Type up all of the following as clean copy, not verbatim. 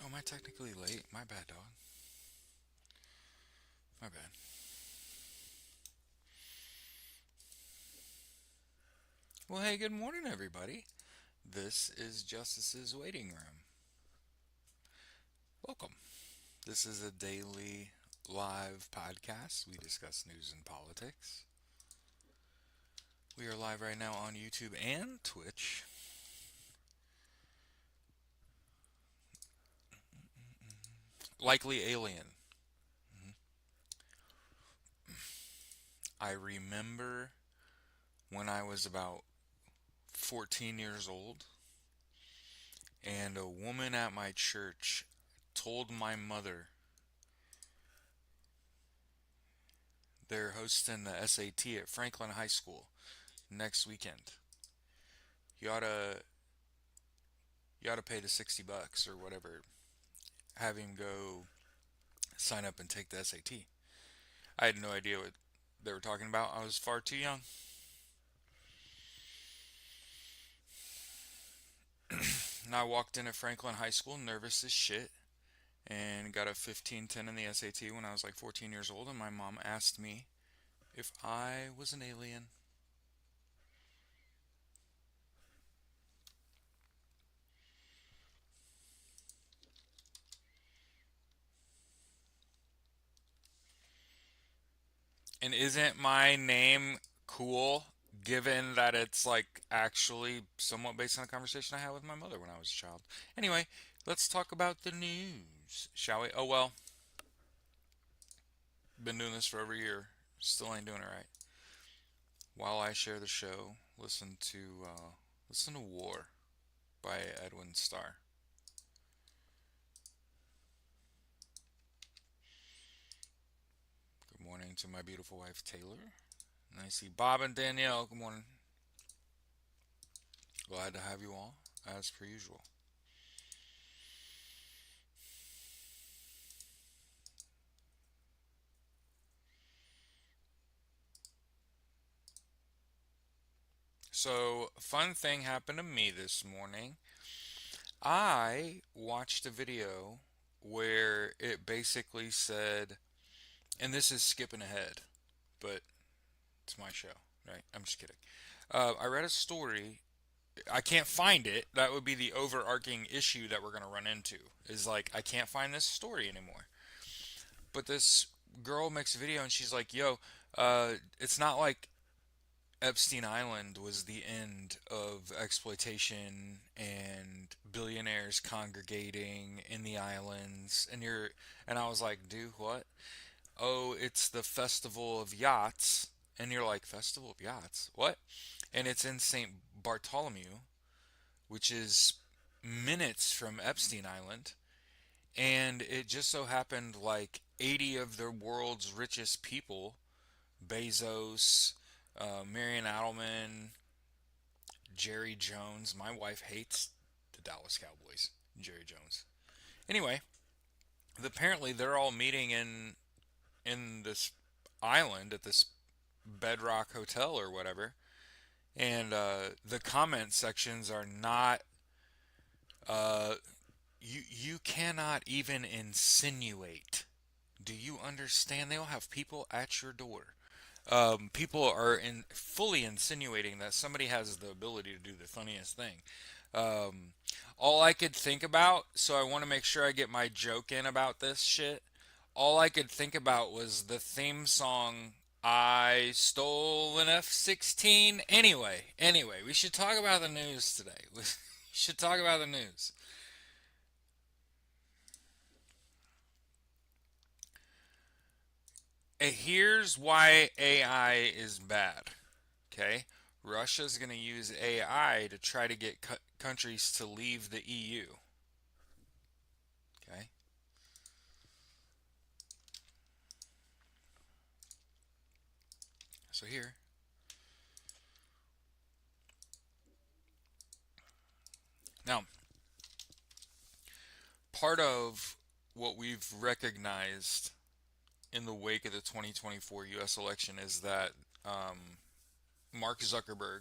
Oh, am I technically late? My bad, dog. My bad. Well, hey, good morning, everybody. This is Justice's Waiting Room. Welcome. This is a daily live podcast. We discuss news and politics. We are live right now on YouTube and Twitch. Likely alien. I remember when I was about 14 years old, and a woman at my church told my mother they're hosting the SAT at Franklin High School next weekend. You ought to you ought to pay the $60 or whatever. Have him go sign up and take the SAT. I had no idea what they were talking about. I was far too young. And I walked in at Franklin High School nervous as shit and got a 1510 in the SAT when I was like 14 years old. And my mom asked me if I was an alien. And isn't my name cool given that it's like actually somewhat based on a conversation I had with my mother when I was a child? Anyway, let's talk about the news, shall we? Oh well, been doing this for over a year. Still ain't doing it right. While I share the show, listen to War by Edwin Starr. Good morning to my beautiful wife Taylor. And I see Bob and Danielle. Good morning. Glad to have you all, as per usual. So, fun thing happened to me this morning. I watched a video where it basically said, and this is skipping ahead, but it's my show, right? I'm just kidding. I read a story. I can't find it. That would be the overarching issue that we're going to run into. Is like, I can't find this story anymore. But this girl makes a video and she's like, yo, it's not like Epstein Island was the end of exploitation and billionaires congregating in the islands. And I was like, dude, what? Oh, it's the Festival of Yachts. And you're like, Festival of Yachts? What? And it's in St. Bartholomew, which is minutes from Epstein Island. And it just so happened like 80 of the world's richest people, Bezos, Marion Adelman, Jerry Jones. My wife hates the Dallas Cowboys. Jerry Jones. Anyway, apparently they're all meeting in this island at this Bedrock Hotel or whatever, and the comment sections are not. Uh, you cannot even insinuate. Do you understand? They'll have people at your door. People are fully insinuating that somebody has the ability to do the funniest thing. Um, all I could think about, so I want to make sure I get my joke in about this shit. All I could think about was the theme song. I stole an F-16. Anyway, we should talk about the news today. We should talk about the news. Here's why AI is bad. Okay, Russia's going to use AI to try to get countries to leave the EU. Okay, so here, now, part of what we've recognized in the wake of the 2024 U.S. election is that um, Mark Zuckerberg,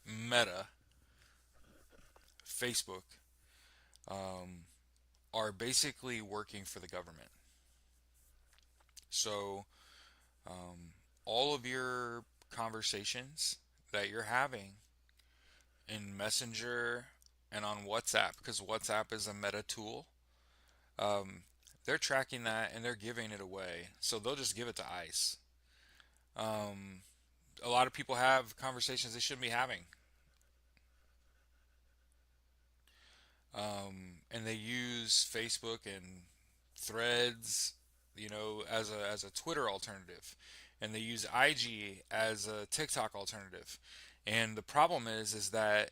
Meta, Facebook, um, are basically working for the government. So, all of your conversations that you're having in Messenger and on WhatsApp, because WhatsApp is a meta tool, um, they're tracking that and they're giving it away. So they'll just give it to ICE. Um, a lot of people have conversations they shouldn't be having, and they use Facebook and Threads, as a Twitter alternative, and they use IG as a TikTok alternative. And the problem is that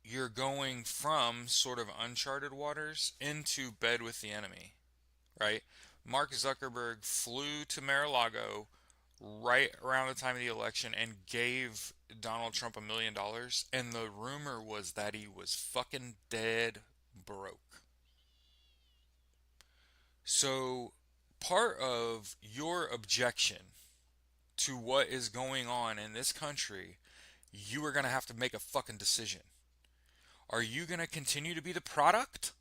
you're going from sort of uncharted waters into bed with the enemy, right? Mark Zuckerberg flew to Mar-a-Lago right around the time of the election and gave Donald Trump $1 million, and the rumor was that he was fucking dead broke. So, part of your objection to what is going on in this country, you are going to have to make a fucking decision. Are you going to continue to be the product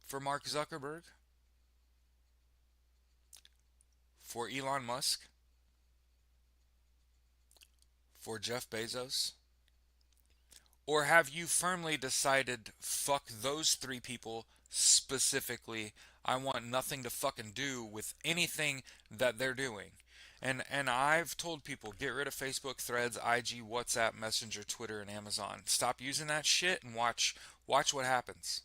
for Mark Zuckerberg, for Elon Musk, for Jeff Bezos? Or have you firmly decided, fuck those three people specifically? I want nothing to fucking do with anything that they're doing. And I've told people, get rid of Facebook, Threads, IG, WhatsApp, Messenger, Twitter, and Amazon. Stop using that shit and watch what happens.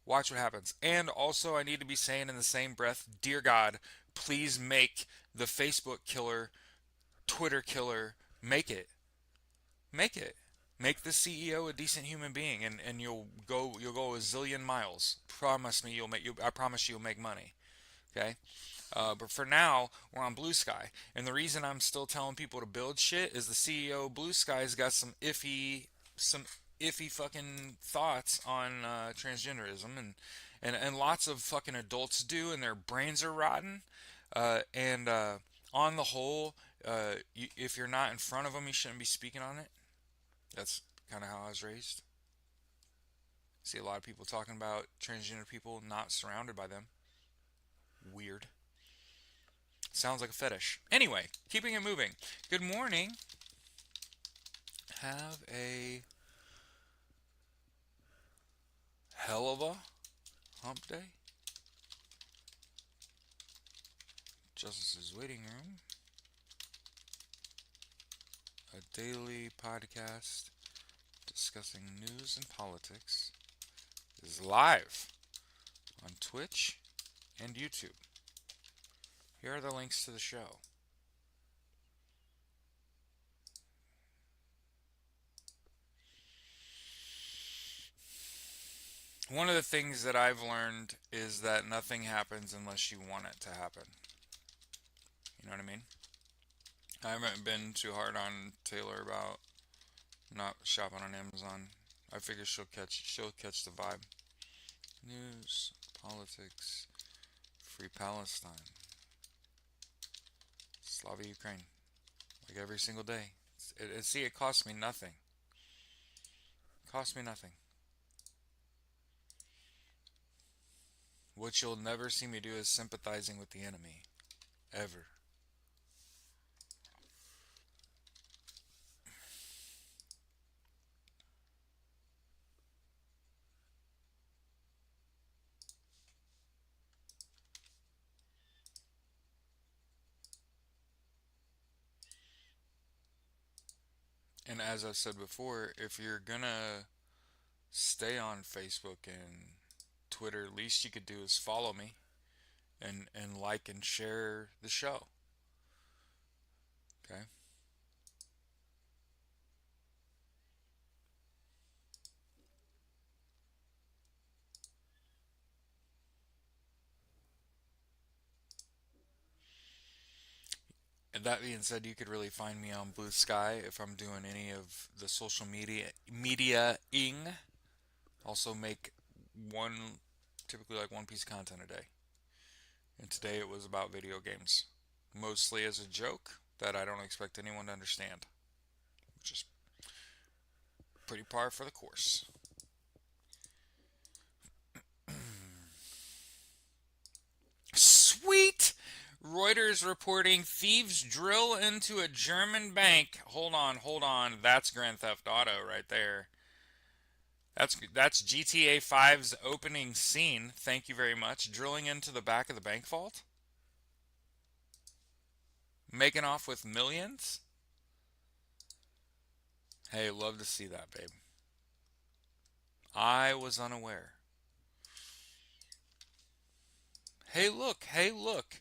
Watch what happens. And also, I need to be saying in the same breath, dear God, please make the Facebook killer, Twitter killer, make it. Make it. Make the CEO a decent human being, and you'll go a zillion miles. Promise me you'll make you. I promise you'll make money. Okay. But for now, we're on Blue Sky, and the reason I'm still telling people to build shit is the CEO of Blue Sky's got some iffy fucking thoughts on transgenderism, and lots of fucking adults do, and their brains are rotten. And On the whole, if you're not in front of them, you shouldn't be speaking on it. That's kind of how I was raised. See a lot of people talking about transgender people not surrounded by them. Weird. Sounds like a fetish. Anyway, keeping it moving. Good morning. Have a hell of a hump day. Justice's Waiting Room, a daily podcast discussing news and politics, is live on Twitch and YouTube. Here are the links to the show. One of the things that I've learned is that nothing happens unless you want it to happen. You know what I mean? I haven't been too hard on Taylor about not shopping on Amazon. I figure she'll catch the vibe. News, politics, free Palestine, Slava Ukraine, like every single day. See, it costs me nothing. It costs me nothing. What you'll never see me do is sympathizing with the enemy, ever. And as I said before, if you're gonna stay on Facebook and Twitter, least you could do is follow me and like and share the show. Okay? And that being said, you could really find me on Blue Sky if I'm doing any of the social media ing. Also make one typically like one piece of content a day. And today it was about video games. Mostly as a joke that I don't expect anyone to understand. Which is pretty par for the course. Sweet! Reuters reporting thieves drill into a German bank. Hold on, hold on. That's Grand Theft Auto right there. That's GTA 5's opening scene. Thank you very much. Drilling into the back of the bank vault, making off with millions. Hey, love to see that, babe. I was unaware. Hey, look. Hey, look.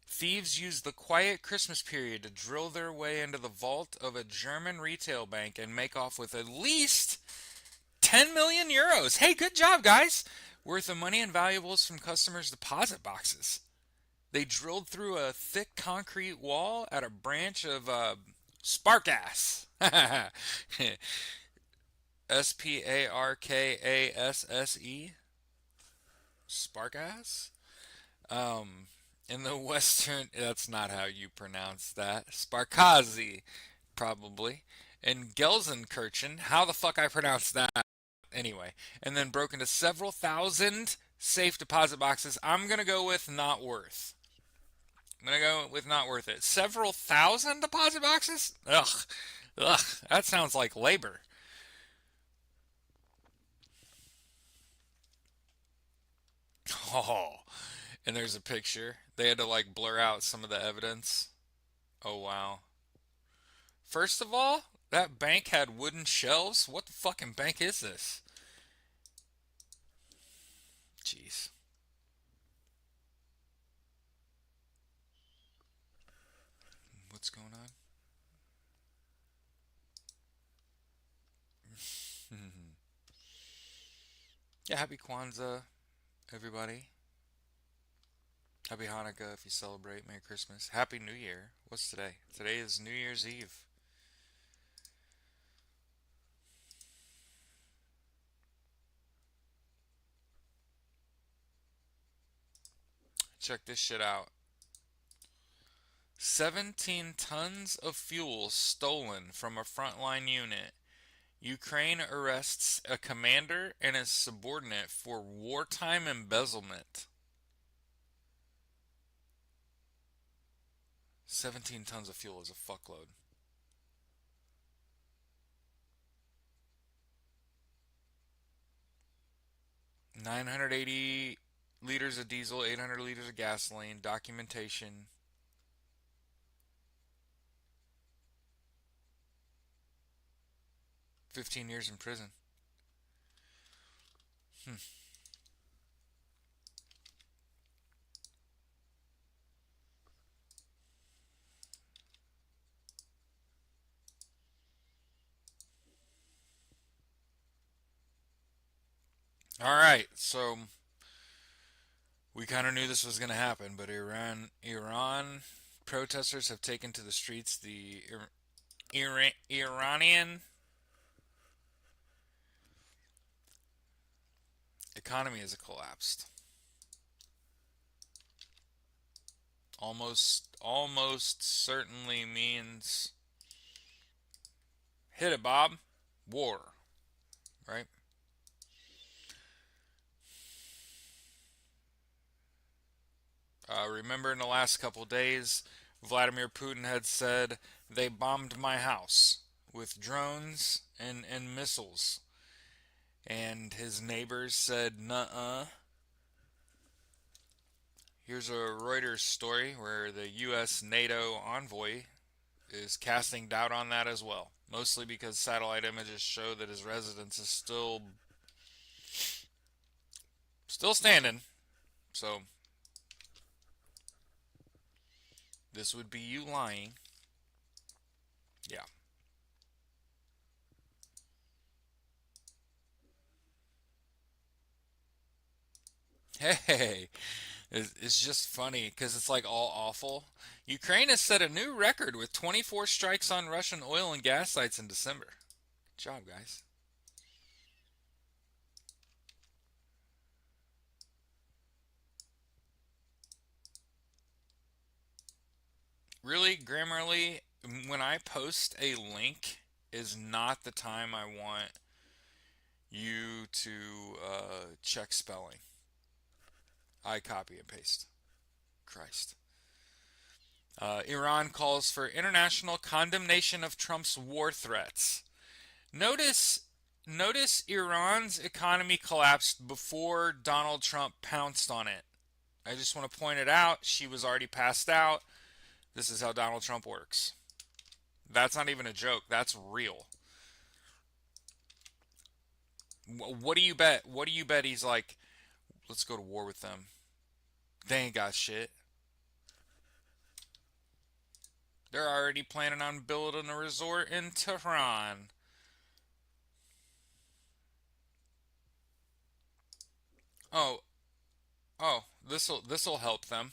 Thieves used the quiet Christmas period to drill their way into the vault of a German retail bank and make off with at least 10 million euros. Hey, good job, guys. Worth of money and valuables from customers' deposit boxes. They drilled through a thick concrete wall at a branch of Sparkasse. Sparkasse? Sparkasse? In the western, that's not how you pronounce that. Sparkazi, probably. In Gelsenkirchen, how the fuck I pronounce that? Anyway, and then broke into several thousand safe deposit boxes. I'm gonna go with not worth. I'm gonna go with not worth it. Several thousand deposit boxes? Ugh. Ugh. That sounds like labor. Oh. And there's a picture. They had to like blur out some of the evidence. Oh wow. First of all, that bank had wooden shelves. What the fucking bank is this? Jeez. What's going on? Yeah, happy Kwanzaa, everybody. Happy Hanukkah if you celebrate. Merry Christmas. Happy New Year. What's today? Today is New Year's Eve. Check this shit out. 17 tons of fuel stolen from a frontline unit. Ukraine arrests a commander and his subordinate for wartime embezzlement. 17 tons of fuel is a fuckload. $980 of diesel, 800 liters of gasoline, documentation. $15 in prison. Hmm. All right, so we kind of knew this was going to happen, but Iran protesters have taken to the streets. The Iranian economy has collapsed. Almost certainly means hit it, Bob. War, right? Remember in the last couple days, Vladimir Putin had said they bombed my house with drones and missiles. And his neighbors said, nuh-uh. Here's a Reuters story where the U.S. NATO envoy is casting doubt on that as well. Mostly because satellite images show that his residence is still standing. So this would be you lying. Yeah. Hey, it's just funny because it's like all awful. Ukraine has set a new record with 24 strikes on Russian oil and gas sites in December. Good job, guys. Really, Grammarly, when I post a link, is not the time I want you to check spelling. I copy and paste. Christ. Iran calls for international condemnation of Trump's war threats. Notice notice Iran's economy collapsed before Donald Trump pounced on it. I just want to point it out. She was already passed out. This is how Donald Trump works. That's not even a joke. That's real. What do you bet? What do you bet he's like, let's go to war with them? They ain't got shit. They're already planning on building a resort in Tehran. Oh, this'll help them.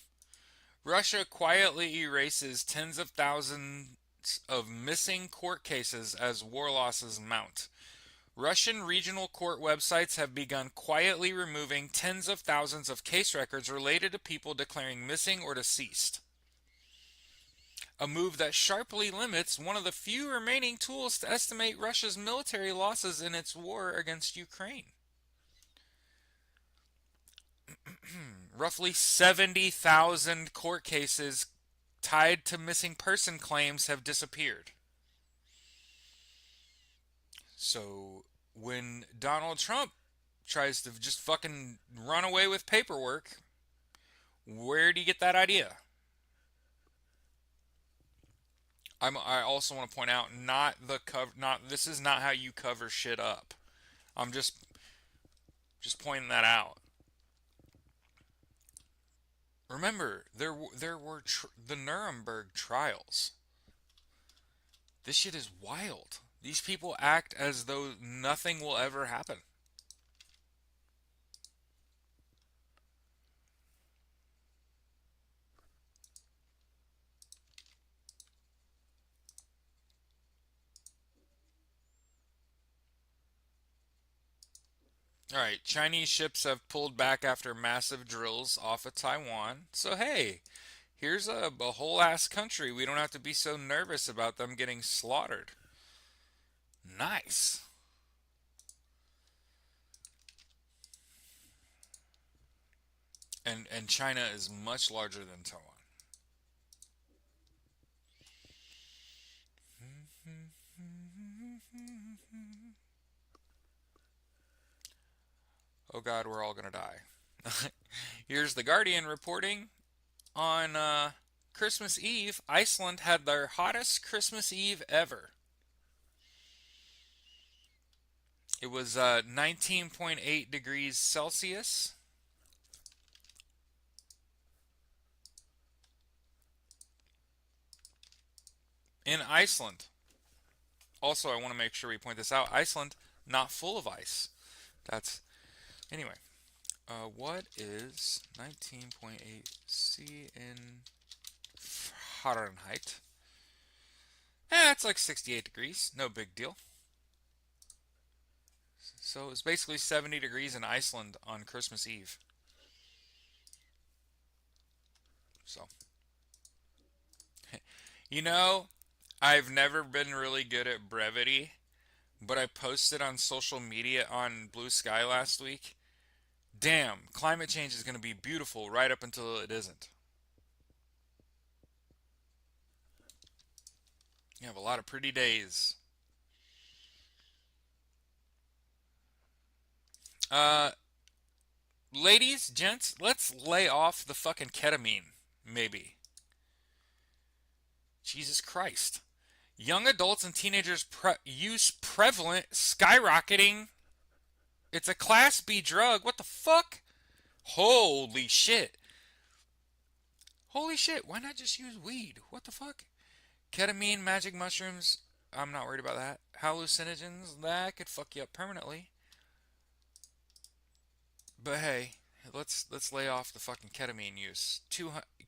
Russia quietly erases tens of thousands of missing court cases as war losses mount. Russian regional court websites have begun quietly removing tens of thousands of case records related to people declaring missing or deceased. A move that sharply limits one of the few remaining tools to estimate Russia's military losses in its war against Ukraine. Roughly 70,000 court cases tied to missing person claims have disappeared. So when Donald Trump tries to just fucking run away with paperwork, where do you get that idea? I also want to point out, not the cover, not this is not how you cover shit up. I'm just pointing that out. Remember, there were the Nuremberg trials. This shit is wild. These people act as though nothing will ever happen. Alright, Chinese ships have pulled back after massive drills off of Taiwan. So, hey, here's a whole ass country. We don't have to be so nervous about them getting slaughtered. Nice. And China is much larger than Taiwan. Oh God, we're all gonna die. Here's the Guardian reporting on Christmas Eve. Iceland had their hottest Christmas Eve ever. It was 19.8 degrees Celsius. In Iceland. Also, I want to make sure we point this out. Iceland, not full of ice. That's anyway. What is 19.8 C in Fahrenheit? It's like 68 degrees. No big deal. So it's basically 70 degrees in Iceland on Christmas Eve. So, you know, I've never been really good at brevity, but I posted on social media on Blue Sky last week. Damn, climate change is going to be beautiful right up until it isn't. You have a lot of pretty days. Uh, Ladies, gents, let's lay off the fucking ketamine, maybe. Jesus Christ. Young adults and teenagers use prevalent, skyrocketing. It's a Class B drug. What the fuck? Holy shit. Holy shit. Why not just use weed? What the fuck? Ketamine, magic mushrooms. I'm not worried about that. Hallucinogens. That could fuck you up permanently. But hey, let's lay off the fucking ketamine use.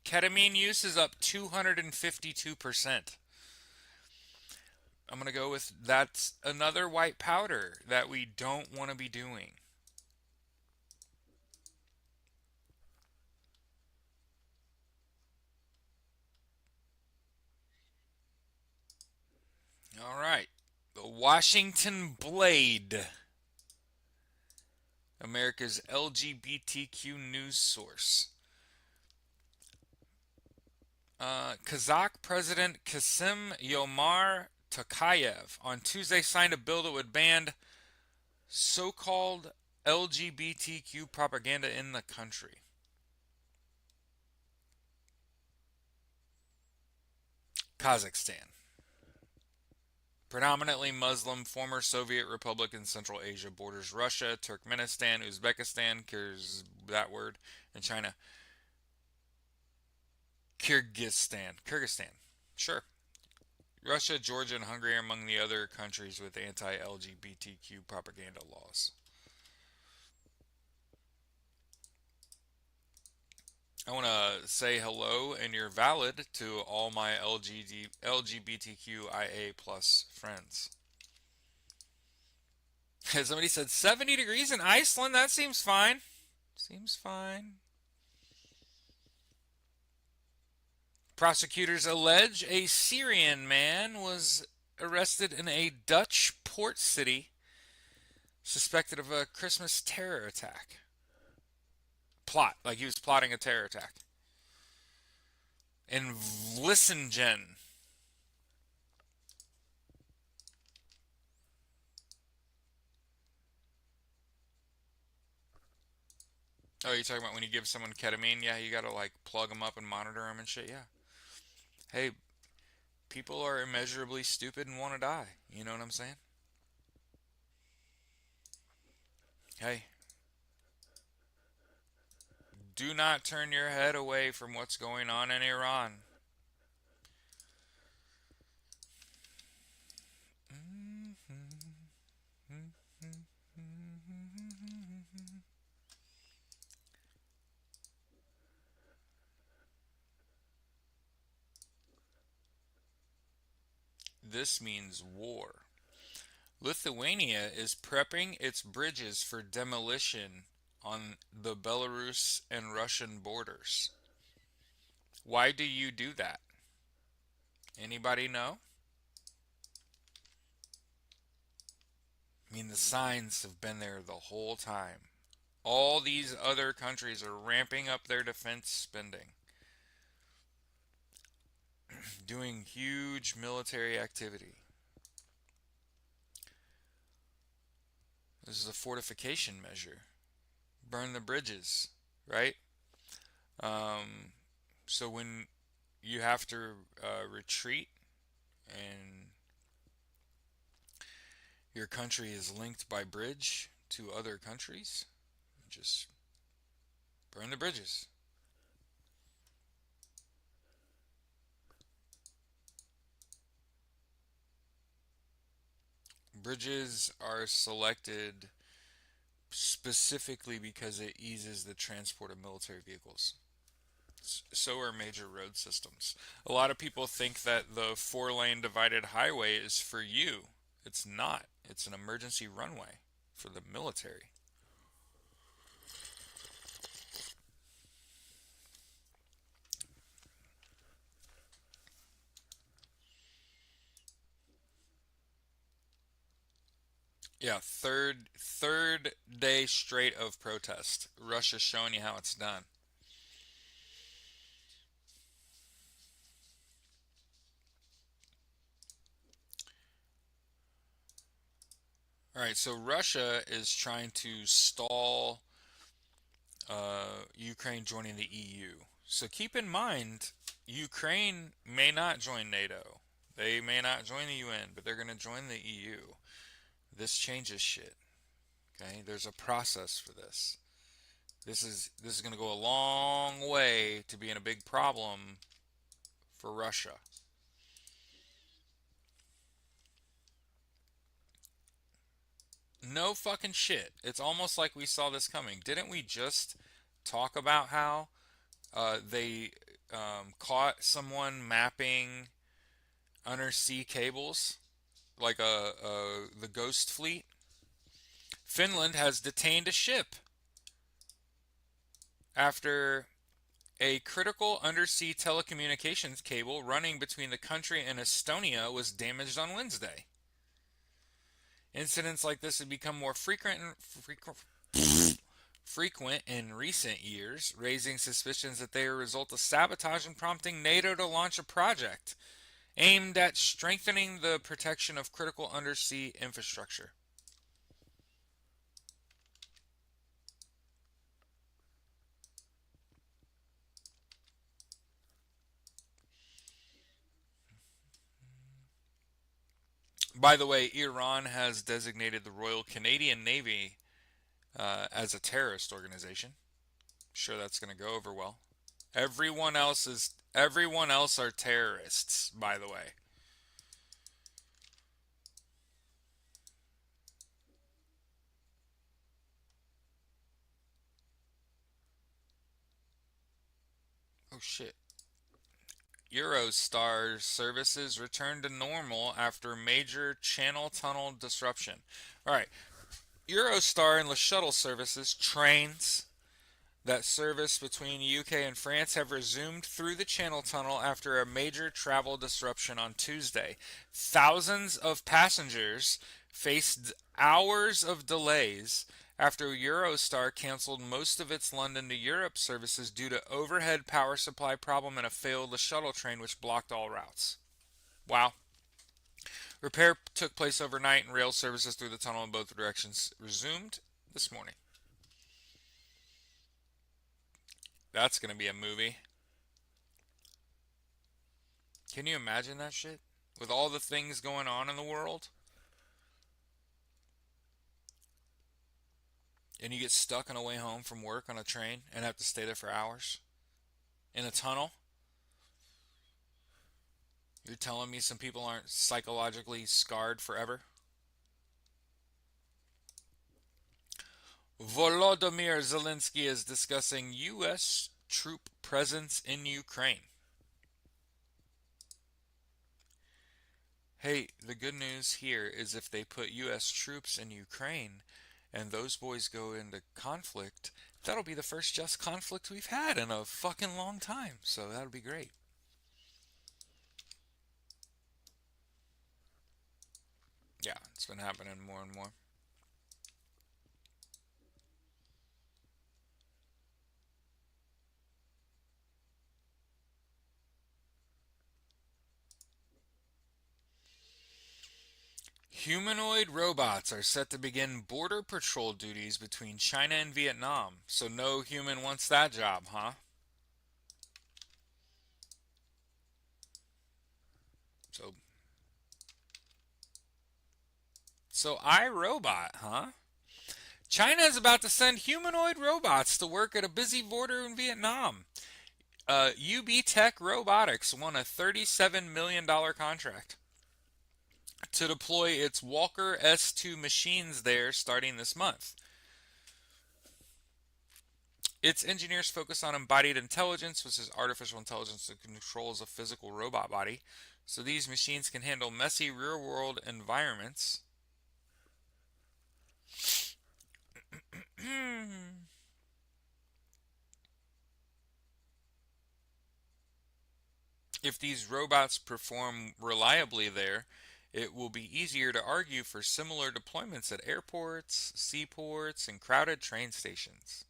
Ketamine use is up 252%. I'm going to go with that's another white powder that we don't want to be doing. All right. The Washington Blade, America's LGBTQ news source. Kazakh President Kasim Yomar Tokayev on Tuesday signed a bill that would ban so-called LGBTQ propaganda in the country. Kazakhstan. Predominantly Muslim, former Soviet Republic in Central Asia, borders Russia, Turkmenistan, Uzbekistan, that word, and China. Kyrgyzstan. Sure. Russia, Georgia, and Hungary are among the other countries with anti-LGBTQ propaganda laws. I want to say hello and you're valid to all my LGBTQIA plus friends. Somebody said 70 degrees in Iceland? That seems fine. Seems fine. Prosecutors allege a Syrian man was arrested in a Dutch port city suspected of a Christmas terror attack. Plot, like he was plotting a terror attack. In Vlissingen. Oh, you're talking about when you give someone ketamine? Yeah, you gotta like plug them up and monitor them and shit. Yeah. Hey, people are immeasurably stupid and want to die. You know what I'm saying? Hey, do not turn your head away from what's going on in Iran. This means war. Lithuania is prepping its bridges for demolition on the Belarus and Russian borders. Why do you do that? Anybody know? I mean, the signs have been there the whole time. All these other countries are ramping up their defense spending, doing huge military activity. This is a fortification measure. Burn the bridges, right? Um, so when you have to retreat and your country is linked by bridge to other countries, just burn the bridges. Bridges are selected specifically because it eases the transport of military vehicles. So are major road systems. A lot of people think that the four-lane divided highway is for you. It's not. It's an emergency runway for the military. Yeah, third day straight of protest. Russia's showing you how it's done. All right, so Russia is trying to stall Ukraine joining the EU. So keep in mind, Ukraine may not join NATO. They may not join the UN, but they're going to join the EU. This changes shit. Okay, there's a process for this. This is going to go a long way to being a big problem for Russia. No fucking shit. It's almost like we saw this coming. Didn't we just talk about how they caught someone mapping undersea cables, like the Ghost Fleet? Finland has detained a ship after a critical undersea telecommunications cable running between the country and Estonia was damaged on Wednesday. Incidents like this have become more frequent frequent in recent years, raising suspicions that they are a result of sabotage and prompting NATO to launch a project aimed at strengthening the protection of critical undersea infrastructure. By the way, Iran has designated the Royal Canadian Navy as a terrorist organization. Sure, that's going to go over well. Everyone else are terrorists, by the way. Oh shit. Eurostar services returned to normal after major channel tunnel disruption. All right. Eurostar and the shuttle services, trains that service between UK and France, have resumed through the Channel Tunnel after a major travel disruption on Tuesday. Thousands of passengers faced hours of delays after Eurostar canceled most of its London to Europe services due to overhead power supply problem and a failed shuttle train which blocked all routes. Wow. Repair took place overnight and rail services through the tunnel in both directions resumed this morning. That's going to be a movie. Can you imagine that shit? With all the things going on in the world? And you get stuck on the way home from work on a train and have to stay there for hours? In a tunnel? You're telling me some people aren't psychologically scarred forever? Volodymyr Zelensky is discussing U.S. troop presence in Ukraine. Hey, the good news here is if they put U.S. troops in Ukraine and those boys go into conflict, that'll be the first just conflict we've had in a fucking long time. So that'll be great. Yeah, it's been happening more and more. Humanoid robots are set to begin border patrol duties between China and Vietnam. So no human wants that job, huh? So iRobot, huh? China is about to send humanoid robots to work at a busy border in Vietnam. UB Tech Robotics won a $37 million contract to deploy its Walker S2 machines there starting this month. Its engineers focus on embodied intelligence, which is artificial intelligence that controls a physical robot body. So these machines can handle messy real world environments. If these robots perform reliably there, it will be easier to argue for similar deployments at airports, seaports, and crowded train stations.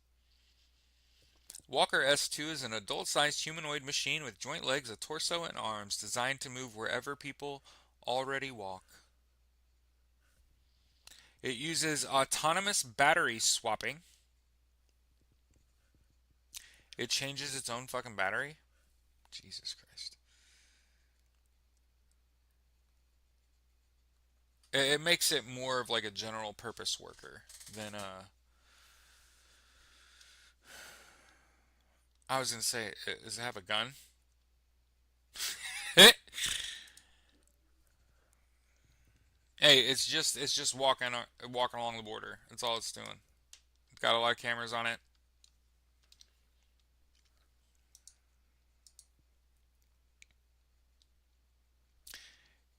Walker S2 is an adult-sized humanoid machine with joint legs, a torso, and arms designed to move wherever people already walk. It uses autonomous battery swapping. It changes its own fucking battery? Jesus Christ. It makes it more of like a general purpose worker than I was gonna say, does it have a gun? Hey, it's just walking along the border. That's all it's doing. Got a lot of cameras on it.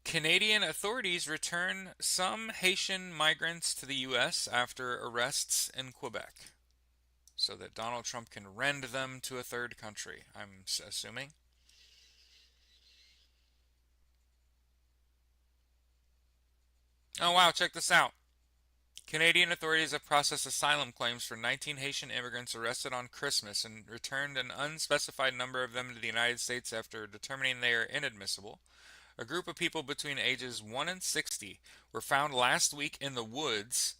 Canadian authorities return some Haitian migrants to the U.S. after arrests in Quebec, so that Donald Trump can rend them to a third country, I'm assuming. Oh wow, check this out. Canadian authorities have processed asylum claims for 19 Haitian immigrants arrested on Christmas and returned an unspecified number of them to the United States after determining they are inadmissible. A group of people between ages 1 and 60 were found last week in the woods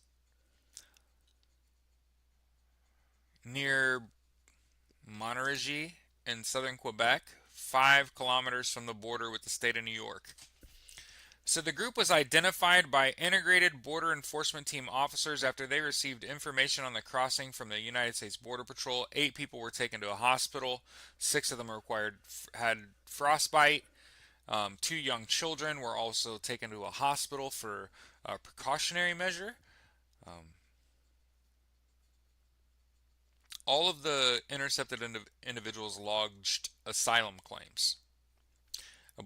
near Montargis in southern Quebec, 5 kilometers from the border with the state of New York. So the group was identified by Integrated Border Enforcement Team officers after they received information on the crossing from the United States Border Patrol. 8 people were taken to a hospital. 6 of them had frostbite. 2 young children were also taken to a hospital for a precautionary measure. Um, all of the intercepted individuals lodged asylum claims. A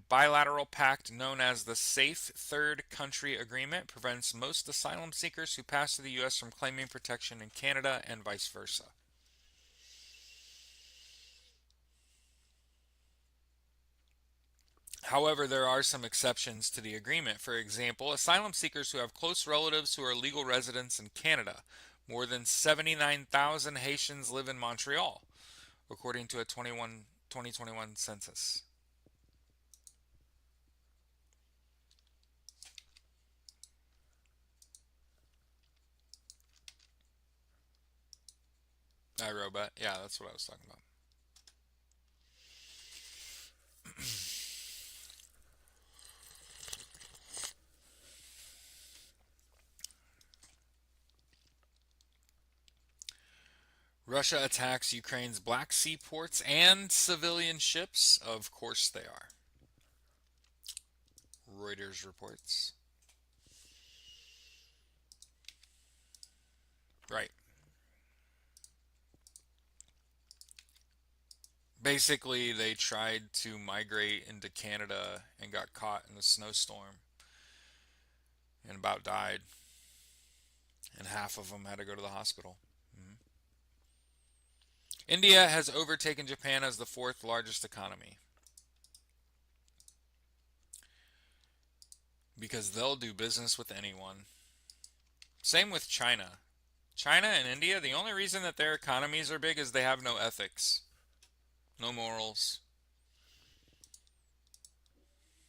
bilateral pact known as the Safe Third Country Agreement prevents most asylum seekers who pass to the U.S. from claiming protection in Canada and vice versa. However, there are some exceptions to the agreement. For example, asylum seekers who have close relatives who are legal residents in Canada. More than 79,000 Haitians live in Montreal, according to a 2021 census. iRobot. Yeah, that's what I was talking about. Russia attacks Ukraine's Black Sea ports and civilian ships. Of course they are. Reuters reports. Right. Basically, they tried to migrate into Canada and got caught in a snowstorm and about died. And half of them had to go to the hospital. Mhm. India has overtaken Japan as the 4th largest economy because they'll do business with anyone. Same with China. China and India, the only reason that their economies are big is they have no ethics, no morals.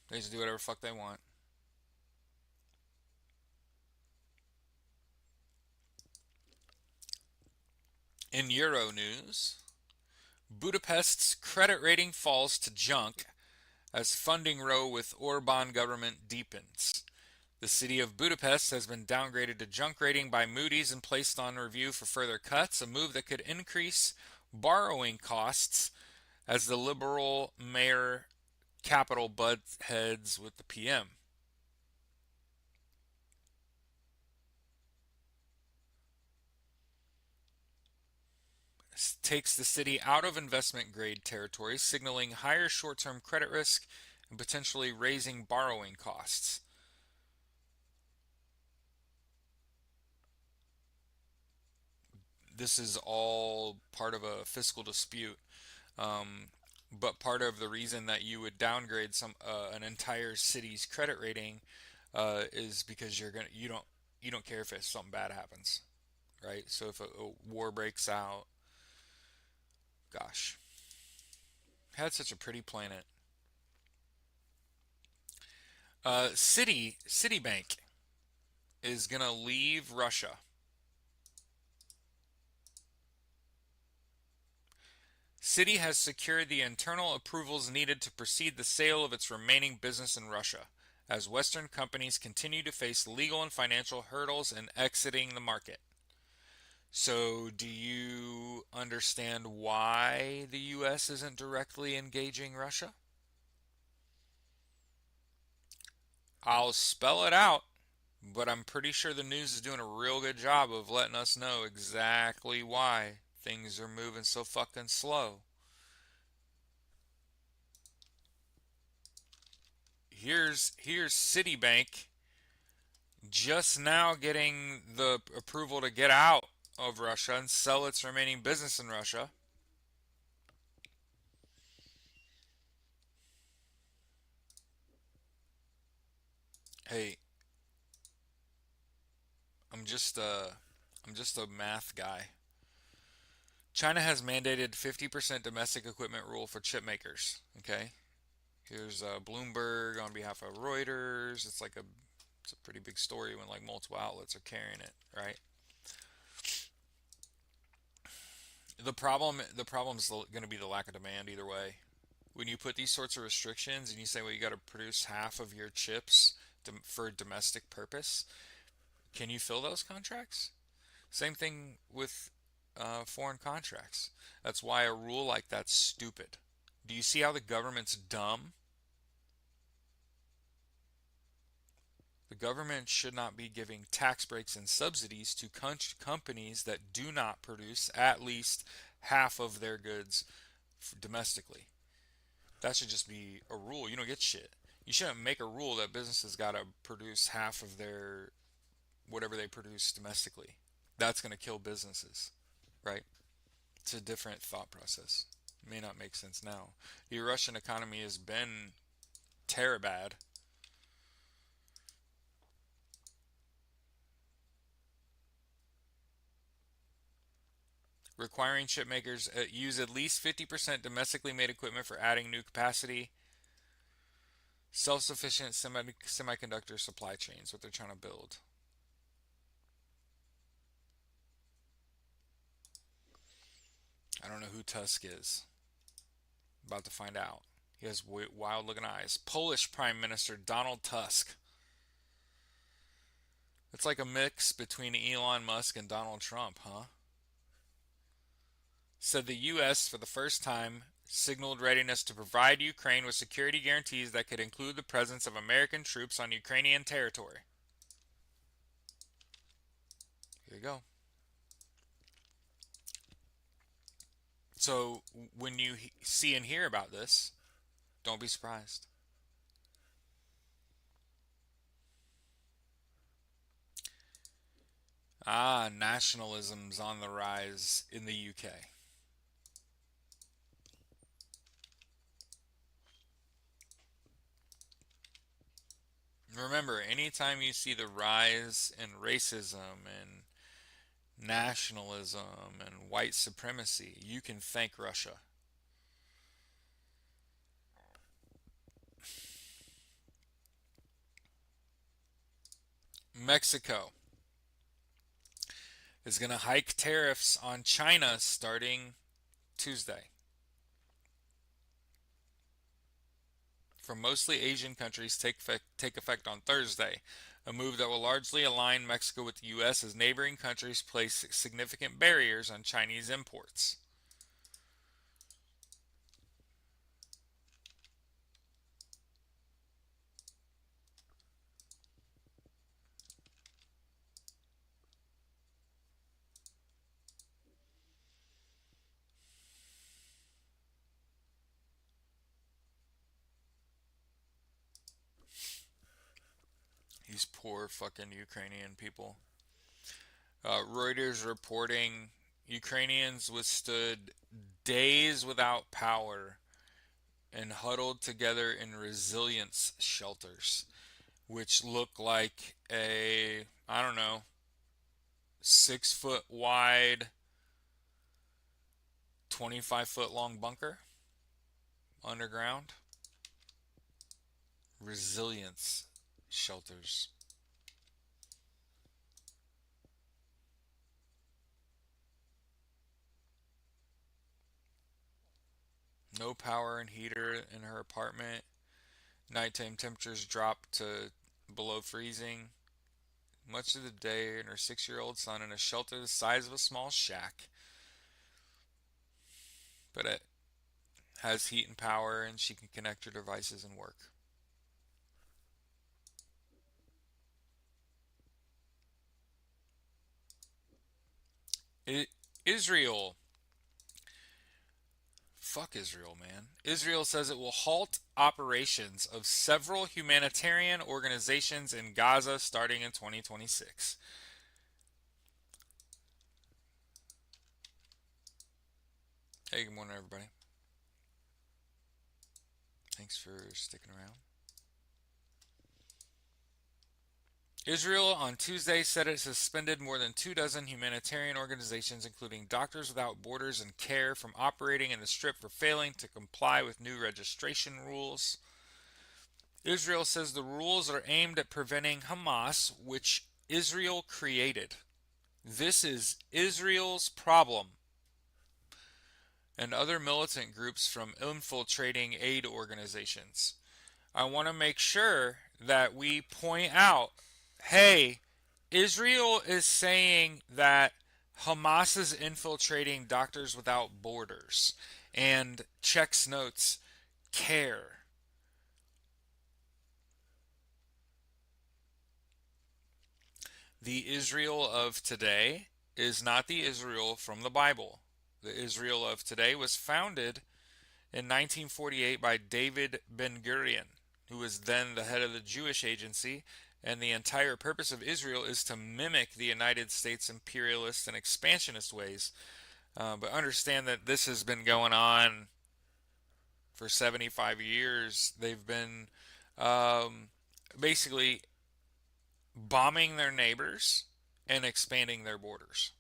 They just do whatever fuck they want. In Euro news, Budapest's credit rating falls to junk as funding row with Orban government deepens. The city of Budapest has been downgraded to junk rating by Moody's and placed on review for further cuts, a move that could increase borrowing costs as the Liberal mayor capital butts heads with the PM. This takes the city out of investment grade territory, signaling higher short term credit risk and potentially raising borrowing costs. This is all part of a fiscal dispute. Um, but part of the reason that you would downgrade an entire city's credit rating is because you don't care if something bad happens, right? So if a war breaks out, gosh, had such a pretty planet. Citibank is gonna leave Russia. Citi has secured the internal approvals needed to proceed the sale of its remaining business in Russia, as Western companies continue to face legal and financial hurdles in exiting the market. So, do you understand why the US isn't directly engaging Russia? I'll spell it out, but I'm pretty sure the news is doing a real good job of letting us know exactly why things are moving so fucking slow. Here's Citibank just now getting the approval to get out of Russia and sell its remaining business in Russia. Hey, I'm just a math guy. China has mandated 50% domestic equipment rule for chip makers. Okay, here's Bloomberg on behalf of Reuters. It's a pretty big story when like multiple outlets are carrying it, right? The problem's going to be the lack of demand either way. When you put these sorts of restrictions and you say, well, you got to produce half of your chips for domestic purpose, can you fill those contracts? Same thing with foreign contracts. That's why a rule like that's stupid. Do you see how the government's dumb? The government should not be giving tax breaks and subsidies to companies that do not produce at least half of their goods domestically. That should just be a rule. You don't get shit. You shouldn't make a rule that businesses got to produce half of their whatever they produce domestically. That's going to kill businesses, right? It's a different thought process. It may not make sense now. The Russian economy has been terribad. Requiring chip makers use at least 50% domestically made equipment for adding new capacity. Self-sufficient semiconductor supply chains, what they're trying to build. I don't know who Tusk is. About to find out. He has wild looking eyes. Polish Prime Minister Donald Tusk. It's like a mix between Elon Musk and Donald Trump, huh? Said the U.S. for the first time signaled readiness to provide Ukraine with security guarantees that could include the presence of American troops on Ukrainian territory. Here you go. So when you see and hear about this, don't be surprised. Nationalism's on the rise in the UK. Remember, anytime you see the rise in racism and nationalism and white supremacy, you can thank Russia. Mexico is going to hike tariffs on China starting Tuesday. For mostly Asian countries take effect on Thursday, a move that will largely align Mexico with the U.S. as neighboring countries place significant barriers on Chinese imports. These poor fucking Ukrainian people. Reuters reporting Ukrainians withstood days without power and huddled together in resilience shelters, which look like I don't know, 6 foot wide, 25-foot long bunker underground. Resilience shelters. No power and heater in her apartment. Nighttime temperatures drop to below freezing. Much of the day, and her 6-year-old son in a shelter the size of a small shack. But it has heat and power, and she can connect her devices and work. It, Israel. Fuck Israel, man. Israel says it will halt operations of several humanitarian organizations in Gaza starting in 2026. Hey, good morning, everybody. Thanks for sticking around. Israel on Tuesday said it suspended more than 2 dozen humanitarian organizations, including Doctors Without Borders and CARE, from operating in the Strip for failing to comply with new registration rules. Israel says the rules are aimed at preventing Hamas, which Israel created. This is Israel's problem, and other militant groups from infiltrating aid organizations. I want to make sure that we point out, hey, Israel is saying that Hamas is infiltrating Doctors Without Borders and checks notes CARE. The Israel of today is not the Israel from the Bible. The Israel of today was founded in 1948 by David Ben Gurion, who was then the head of the Jewish Agency, and the entire purpose of Israel is to mimic the United States imperialist and expansionist ways. But understand that this has been going on for 75 years. They've been um, basically bombing their neighbors and expanding their borders.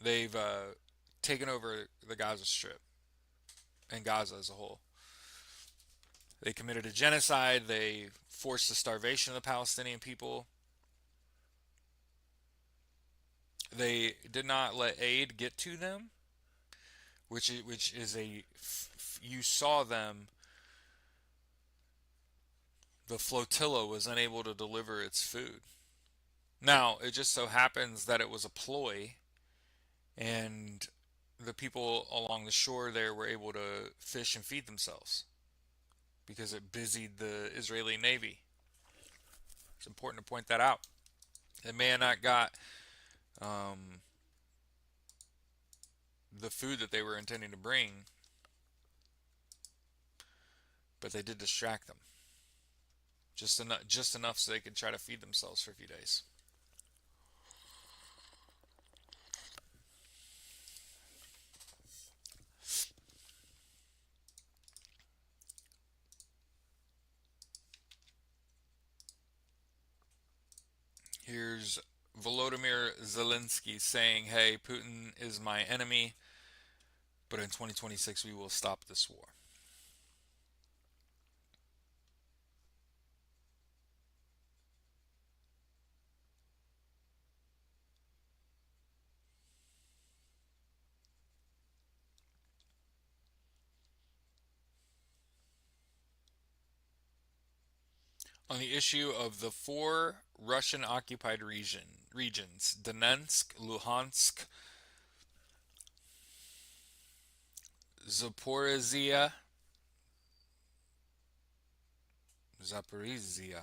They've taken over the Gaza Strip and Gaza as a whole. They committed a genocide. They forced the starvation of the Palestinian people. They did not let aid get to them, which is you saw them. The flotilla was unable to deliver its food. Now it just so happens that it was a ploy, and the people along the shore there were able to fish and feed themselves because it busied the Israeli Navy. It's important to point that out. They may have not got um, the food that they were intending to bring, but they did distract them just enough so they could try to feed themselves for a few days. Here's Volodymyr Zelensky saying, "Hey, Putin is my enemy, but in 2026 we will stop this war." On the issue of the four Russian occupied regions, Donetsk, Luhansk, Zaporizhia, Zaporizhia,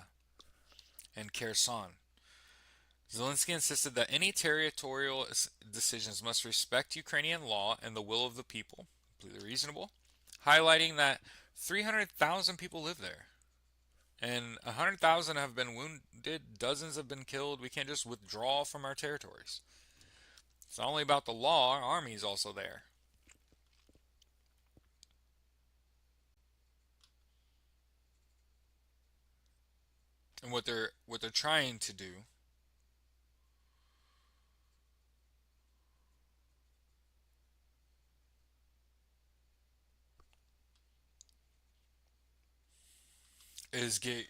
and Kherson. Zelensky insisted that any territorial decisions must respect Ukrainian law and the will of the people, completely reasonable, highlighting that 300,000 people live there. And 100,000 have been wounded, dozens have been killed. We can't just withdraw from our territories. It's not only about the law, our army is also there. And what they're trying to do is get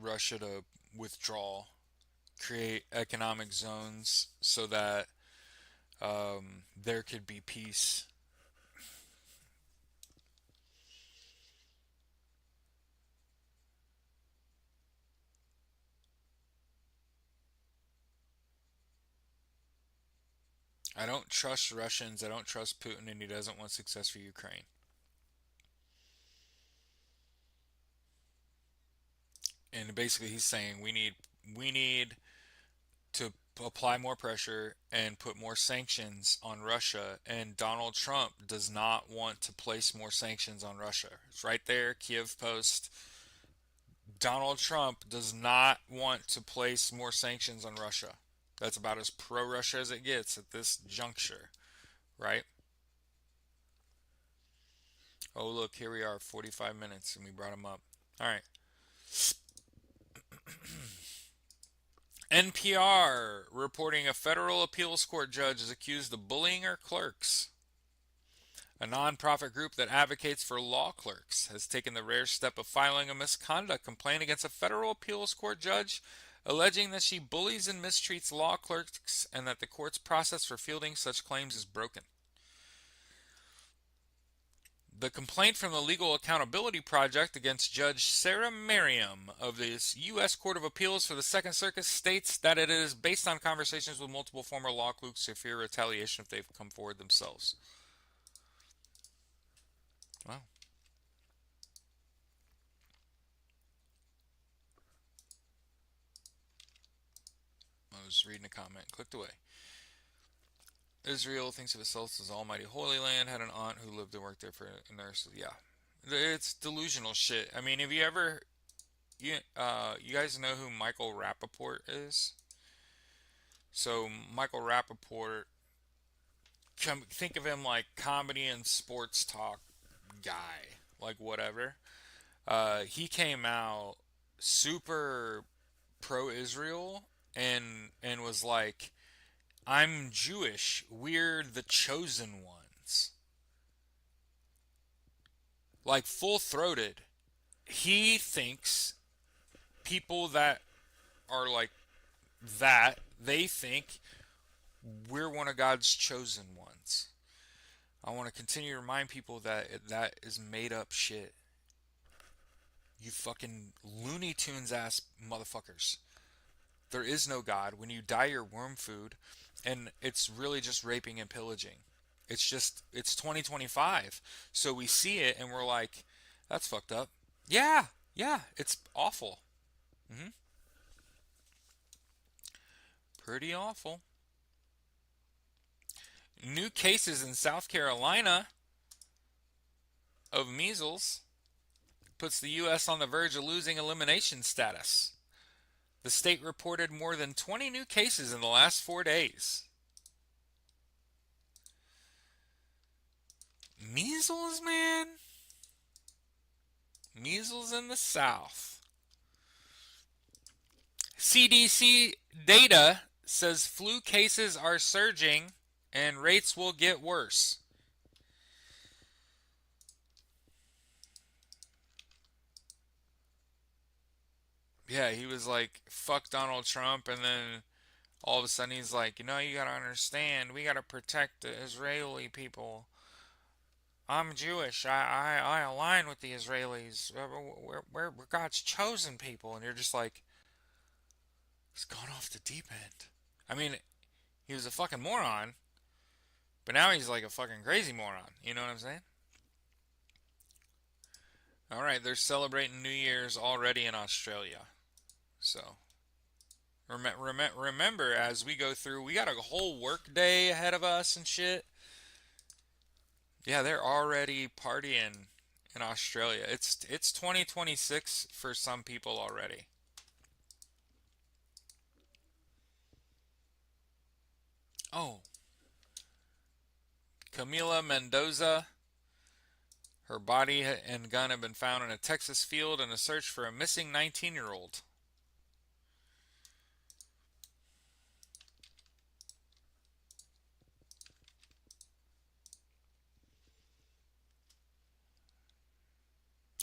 Russia to withdraw, create economic zones so that there could be peace. I don't trust Russians. I don't trust Putin, and he doesn't want success for Ukraine. And basically, he's saying we need to apply more pressure and put more sanctions on Russia. And Donald Trump does not want to place more sanctions on Russia. It's right there, Kiev Post. Donald Trump does not want to place more sanctions on Russia. That's about as pro Russia as it gets at this juncture, right? Oh, look, here we are, 45 minutes, and we brought him up. All right. NPR reporting a federal appeals court judge is accused of bullying her clerks. A nonprofit group that advocates for law clerks has taken the rare step of filing a misconduct complaint against a federal appeals court judge, alleging that she bullies and mistreats law clerks and that the court's process for fielding such claims is broken. The complaint from the Legal Accountability Project against Judge Sarah Merriam of the U.S. Court of Appeals for the Second Circuit states that it is based on conversations with multiple former law clerks who fear retaliation if they've come forward themselves. Wow. I was reading a comment, clicked away. Israel thinks of itself as Almighty Holy Land. Had an aunt who lived and worked there for a nurse. Yeah, it's delusional shit. I mean, have you ever you guys know who Michael Rappaport is? So Michael Rappaport, think of him like comedy and sports talk guy, like whatever. He came out super pro-Israel and was like, "I'm Jewish. We're the chosen ones." Like full-throated. He thinks people that are like that, they think we're one of God's chosen ones. I want to continue to remind people that that is made up shit. You fucking Looney Tunes ass motherfuckers. There is no God. When you die, you're worm food. And it's really just raping and pillaging. It's 2025. So we see it and we're like, that's fucked up. Yeah, yeah, it's awful. Hmm. Pretty awful. New cases in South Carolina of measles puts the U.S. on the verge of losing elimination status. The state reported more than 20 new cases in the last 4 days. Measles, man? Measles in the South. CDC data says flu cases are surging and rates will get worse. Yeah, he was like, fuck Donald Trump, and then all of a sudden he's like, you gotta understand, we gotta protect the Israeli people. I'm Jewish. I align with the Israelis. We're God's chosen people. And you're just like, he's gone off the deep end. I mean, he was a fucking moron, but now he's like a fucking crazy moron. You know what I'm saying? All right, they're celebrating New Year's already in Australia. So remember, as we go through, we got a whole work day ahead of us and shit. Yeah, they're already partying in Australia. It's 2026 for some people already. Oh, Camila Mendoza. Her body and gun have been found in a Texas field in a search for a missing 19-year-old.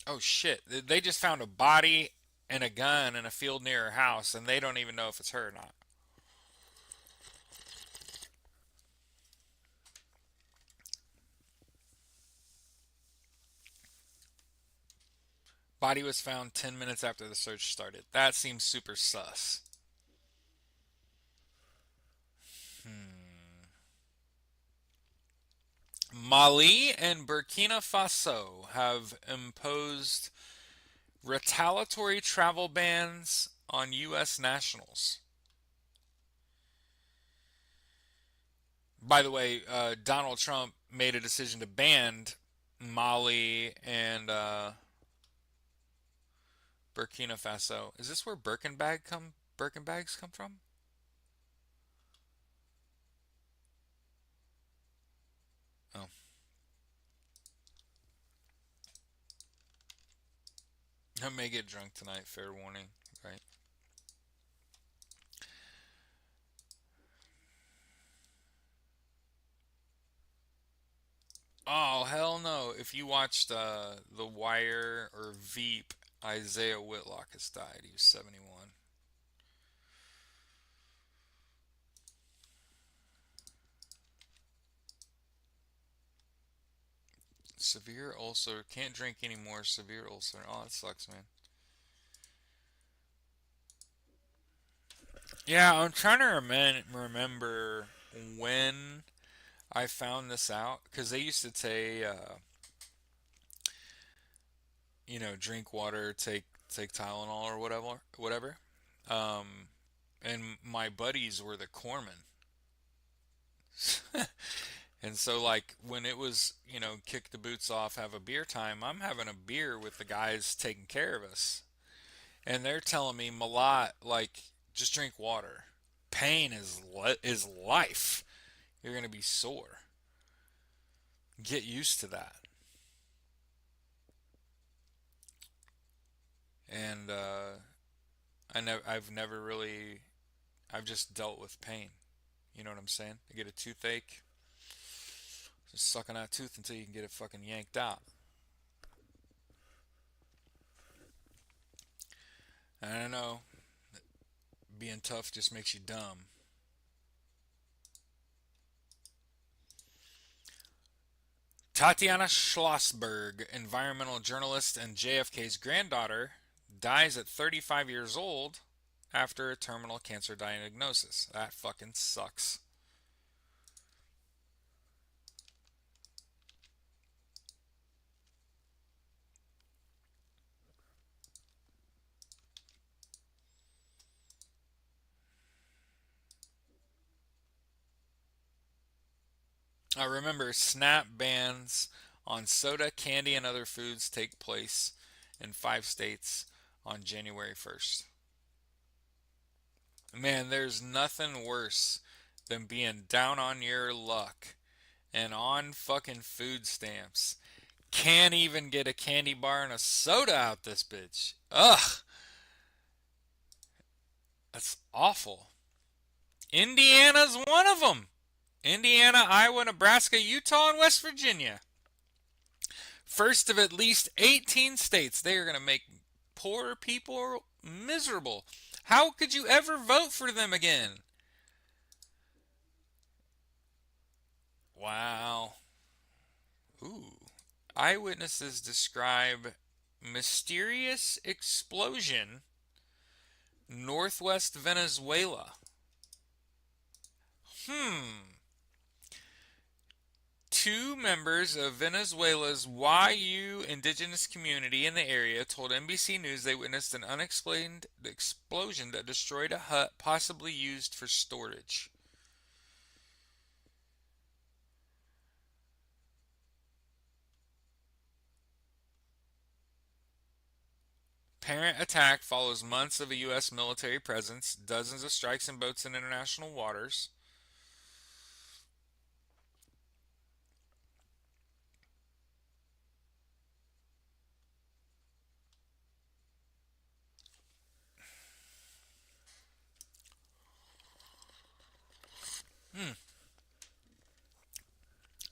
Oh shit. They just found a body and a gun in a field near her house, and they don't even know if it's her or not. Body was found 10 minutes after the search started. That seems super sus. Hmm. Mali and Burkina Faso have imposed retaliatory travel bans on U.S. nationals. By the way, Donald Trump made a decision to ban Mali and Burkina Faso. Is this where Birkenbags come from? Oh, I may get drunk tonight. Fair warning, right? Oh, hell no. If you watched The Wire or Veep, Isaiah Whitlock has died. He was 71. Severe ulcer. Can't drink anymore. Severe ulcer. Oh, that sucks, man. Yeah, I'm trying to remember when I found this out because they used to say, drink water, take Tylenol or whatever. Um, and my buddies were the corpsmen. And so, like, when it was, kick the boots off, have a beer time, I'm having a beer with the guys taking care of us. And they're telling me, Malat, like, just drink water. Pain is life. You're going to be sore. Get used to that. And I've never really, I've just dealt with pain. You know what I'm saying? You get a toothache, just sucking that tooth until you can get it fucking yanked out. I don't know. Being tough just makes you dumb. Tatiana Schlossberg, environmental journalist and JFK's granddaughter, dies at 35 years old after a terminal cancer diagnosis. That fucking sucks. I remember SNAP bans on soda, candy, and other foods take place in 5 states on January 1st. Man, there's nothing worse than being down on your luck and on fucking food stamps. Can't even get a candy bar and a soda out this bitch. Ugh, that's awful. Indiana's one of them. Indiana, Iowa, Nebraska, Utah, and West Virginia. First of at least 18 states. They are going to make poor people miserable. How could you ever vote for them again? Wow. Ooh. Eyewitnesses describe mysterious explosion northwest Venezuela. Hmm. Two members of Venezuela's YU indigenous community in the area told NBC News they witnessed an unexplained explosion that destroyed a hut possibly used for storage. Parent attack follows months of a U.S. military presence, dozens of strikes in boats in international waters. Hmm.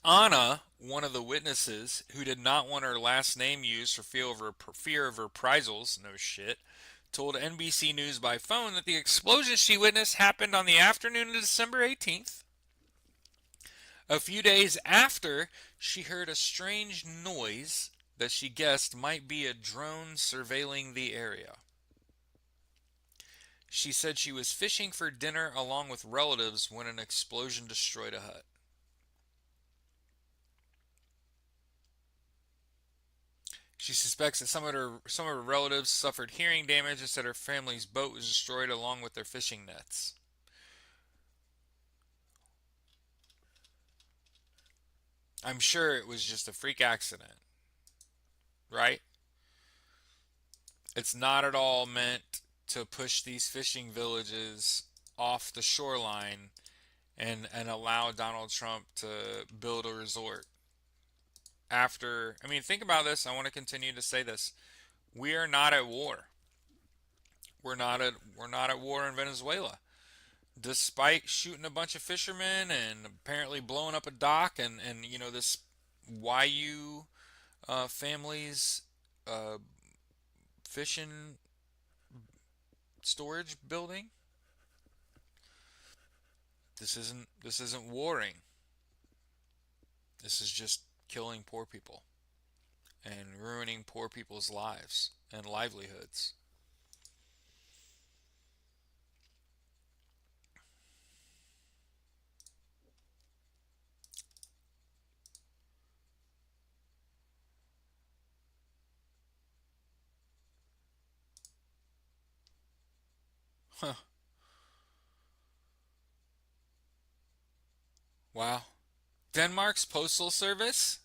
Anna, one of the witnesses, who did not want her last name used for fear of reprisals, no shit, told NBC News by phone that the explosion she witnessed happened on the afternoon of December 18th, a few days after she heard a strange noise that she guessed might be a drone surveilling the area. She said she was fishing for dinner along with relatives when an explosion destroyed a hut. She suspects that some of her relatives suffered hearing damage and said her family's boat was destroyed along with their fishing nets. I'm sure it was just a freak accident, right? It's not at all meant to push these fishing villages off the shoreline and allow Donald Trump to build a resort. After, I mean, think about this. I want to continue to say this. We are not at war. We're not at war in Venezuela. Despite shooting a bunch of fishermen and apparently blowing up a dock and this YU families uh, fishing storage building. This isn't warring. This is just killing poor people and ruining poor people's lives and livelihoods. Huh. Wow. Denmark's postal service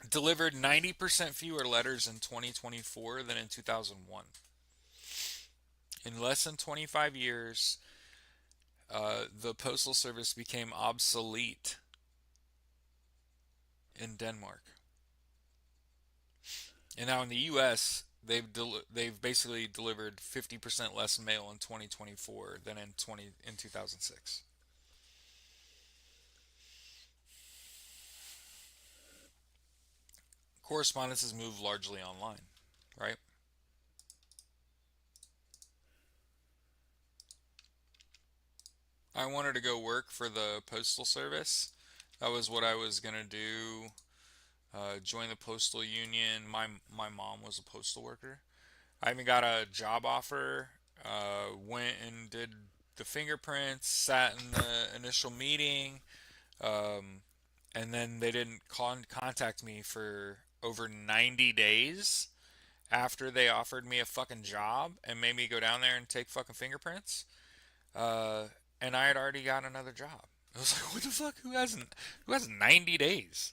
delivered 90% fewer letters in 2024 than in 2001. In less than 25 years, the postal service became obsolete in Denmark. And now in the U.S., they've basically delivered 50% less mail in 2024 than in 2006. Correspondence has moved largely online, right? I wanted to go work for the postal service. That was what I was gonna do. Join the postal union. My mom was a postal worker. I even got a job offer. Went and did the fingerprints. Sat in the initial meeting. Um, and then they didn't contact me for over 90 days after they offered me a fucking job and made me go down there and take fucking fingerprints. Uh, and I had already got another job. I was like, what the fuck? Who has 90 days?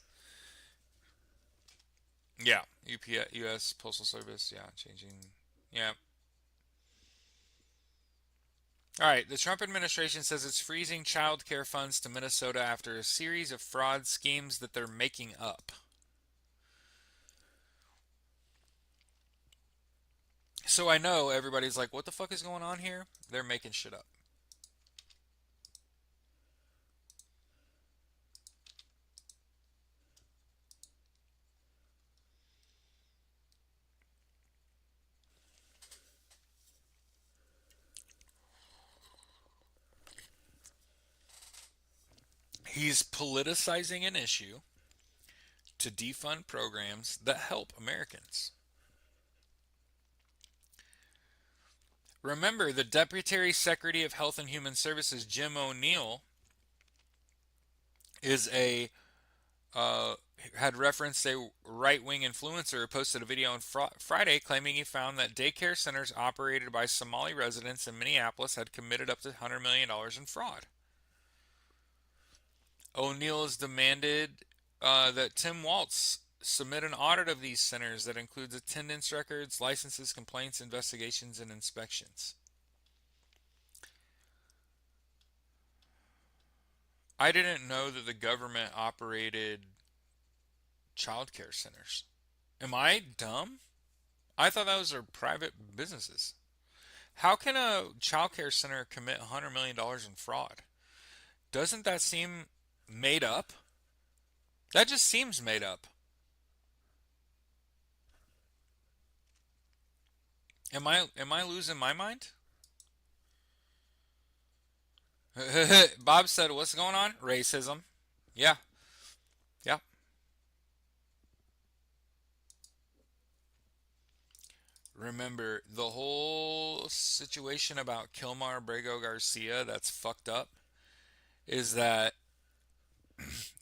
Yeah, UPS, U.S. Postal Service. Yeah, changing. Yeah. All right. The Trump administration says it's freezing child care funds to Minnesota after a series of fraud schemes that they're making up. So I know everybody's like, what the fuck is going on here? They're making shit up. He's politicizing an issue to defund programs that help Americans. Remember, the Deputy Secretary of Health and Human Services, Jim O'Neill, is a uh, had referenced a right-wing influencer who posted a video on Friday claiming he found that daycare centers operated by Somali residents in Minneapolis had committed up to $100 million in fraud. O'Neill has demanded that Tim Waltz submit an audit of these centers that includes attendance records, licenses, complaints, investigations, and inspections. I didn't know that the government operated childcare centers. Am I dumb? I thought those are private businesses. How can a childcare center commit $100 million in fraud? Doesn't that seem made up? That just seems made up. Am I losing my mind? Bob said, "What's going on? Racism." Yeah, yeah. Remember the whole situation about Kilmar Brego Garcia that's fucked up is that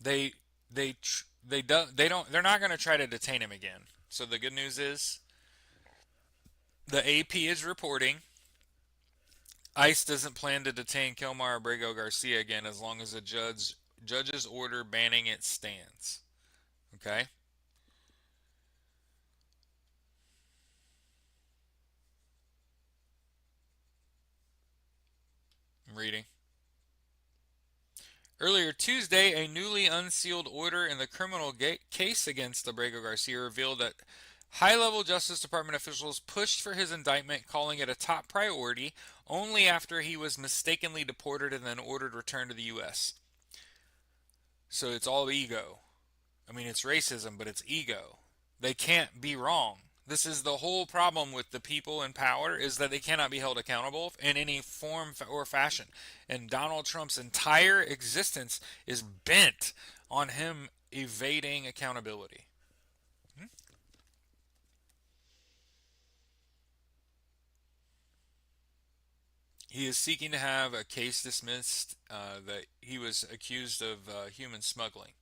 they they're not going to try to detain him again. So the good news is the AP is reporting ICE doesn't plan to detain Kilmar Abrego Garcia again as long as a judge's order banning it stands. Okay? I'm reading. Earlier Tuesday, a newly unsealed order in the criminal case against Abrego Garcia revealed that high-level Justice Department officials pushed for his indictment, calling it a top priority, only after he was mistakenly deported and then ordered returned to the U.S. So it's all ego. I mean, it's racism, but it's ego. They can't be wrong. This is the whole problem with the people in power is that they cannot be held accountable in any form or fashion. And Donald Trump's entire existence is bent on him evading accountability. Hmm? He is seeking to have a case dismissed that he was accused of human smuggling.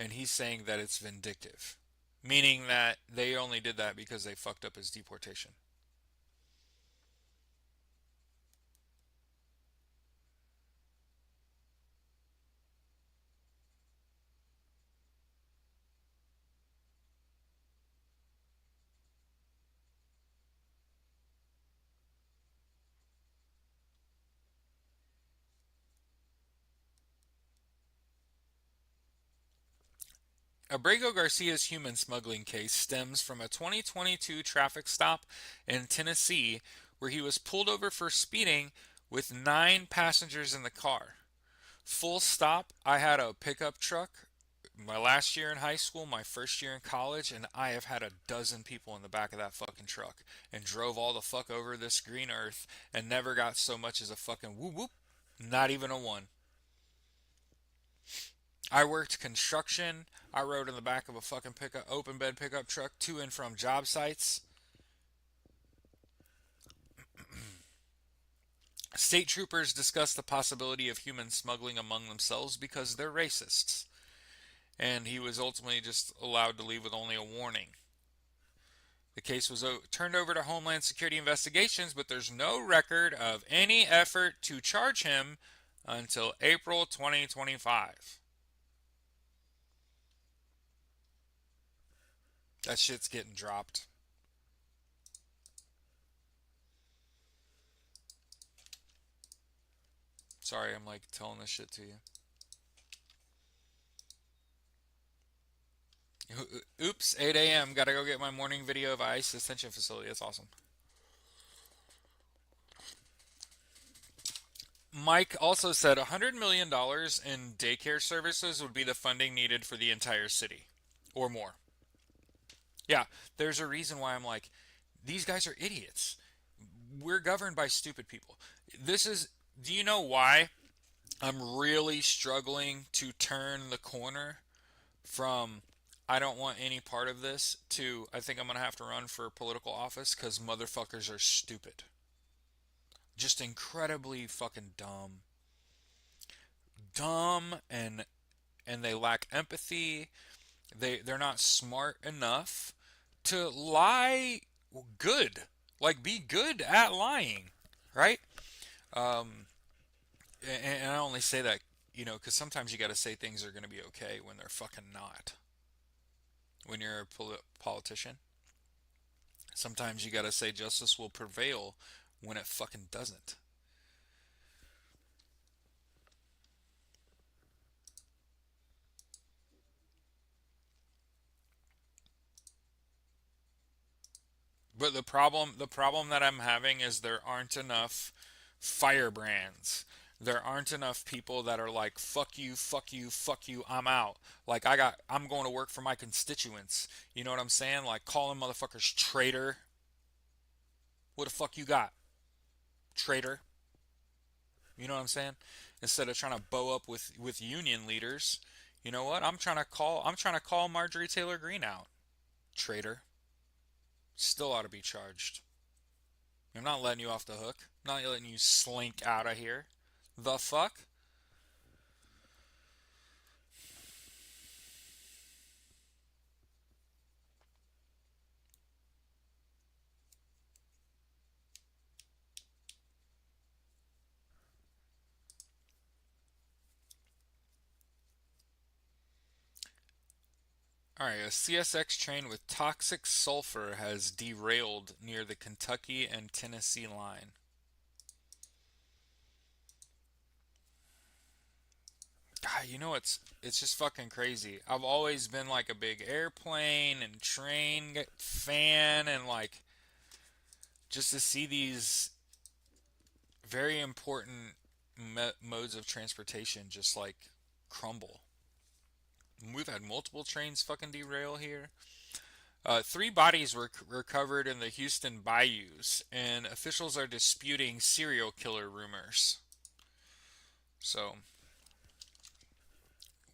And he's saying that it's vindictive, meaning that they only did that because they fucked up his deportation. Abrego Garcia's human smuggling case stems from a 2022 traffic stop in Tennessee where he was pulled over for speeding with 9 passengers in the car. Full stop, I had a pickup truck my last year in high school, my first year in college, and I have had a dozen people in the back of that fucking truck and drove all the fuck over this green earth and never got so much as a fucking whoop whoop. Not even a one. I worked construction. I rode in the back of a fucking pickup, open bed pickup truck to and from job sites. State troopers discussed the possibility of human smuggling among themselves because they're racists. And he was ultimately just allowed to leave with only a warning. The case was turned over to Homeland Security investigations, but there's no record of any effort to charge him until April 2025. That shit's getting dropped. Sorry, I'm like telling this shit to you. Oops, 8 a.m. Gotta go get my morning video of ICE detention facility. That's awesome. Mike also said $100 million in daycare services would be the funding needed for the entire city or more. Yeah, there's a reason why I'm like, these guys are idiots. We're governed by stupid people. This is, do you know why I'm really struggling to turn the corner from I don't want any part of this to I think I'm going to have to run for political office because motherfuckers are stupid. Just incredibly fucking dumb. Dumb and they lack empathy. They're not smart enough to lie good. Like be good at lying, right? Um and I only say that, cuz sometimes you got to say things are going to be okay when they're fucking not. When you're a politician, sometimes you got to say justice will prevail when it fucking doesn't. But the problem that I'm having is there aren't enough firebrands. There aren't enough people that are like fuck you, fuck you, fuck you, I'm out. Like I'm going to work for my constituents. You know what I'm saying? Like calling motherfuckers traitor. What the fuck you got? Traitor. You know what I'm saying? Instead of trying to bow up with union leaders, you know what? I'm trying to call Marjorie Taylor Greene out. Traitor. Still ought to be charged. I'm not letting you off the hook. I'm not letting you slink out of here. The fuck? Alright, a CSX train with toxic sulfur has derailed near the Kentucky and Tennessee line. God, it's just fucking crazy. I've always been like a big airplane and train fan and like just to see these very important modes of transportation just like crumble. We've had multiple trains fucking derail here. Three bodies were recovered in the Houston bayous, and officials are disputing serial killer rumors. So,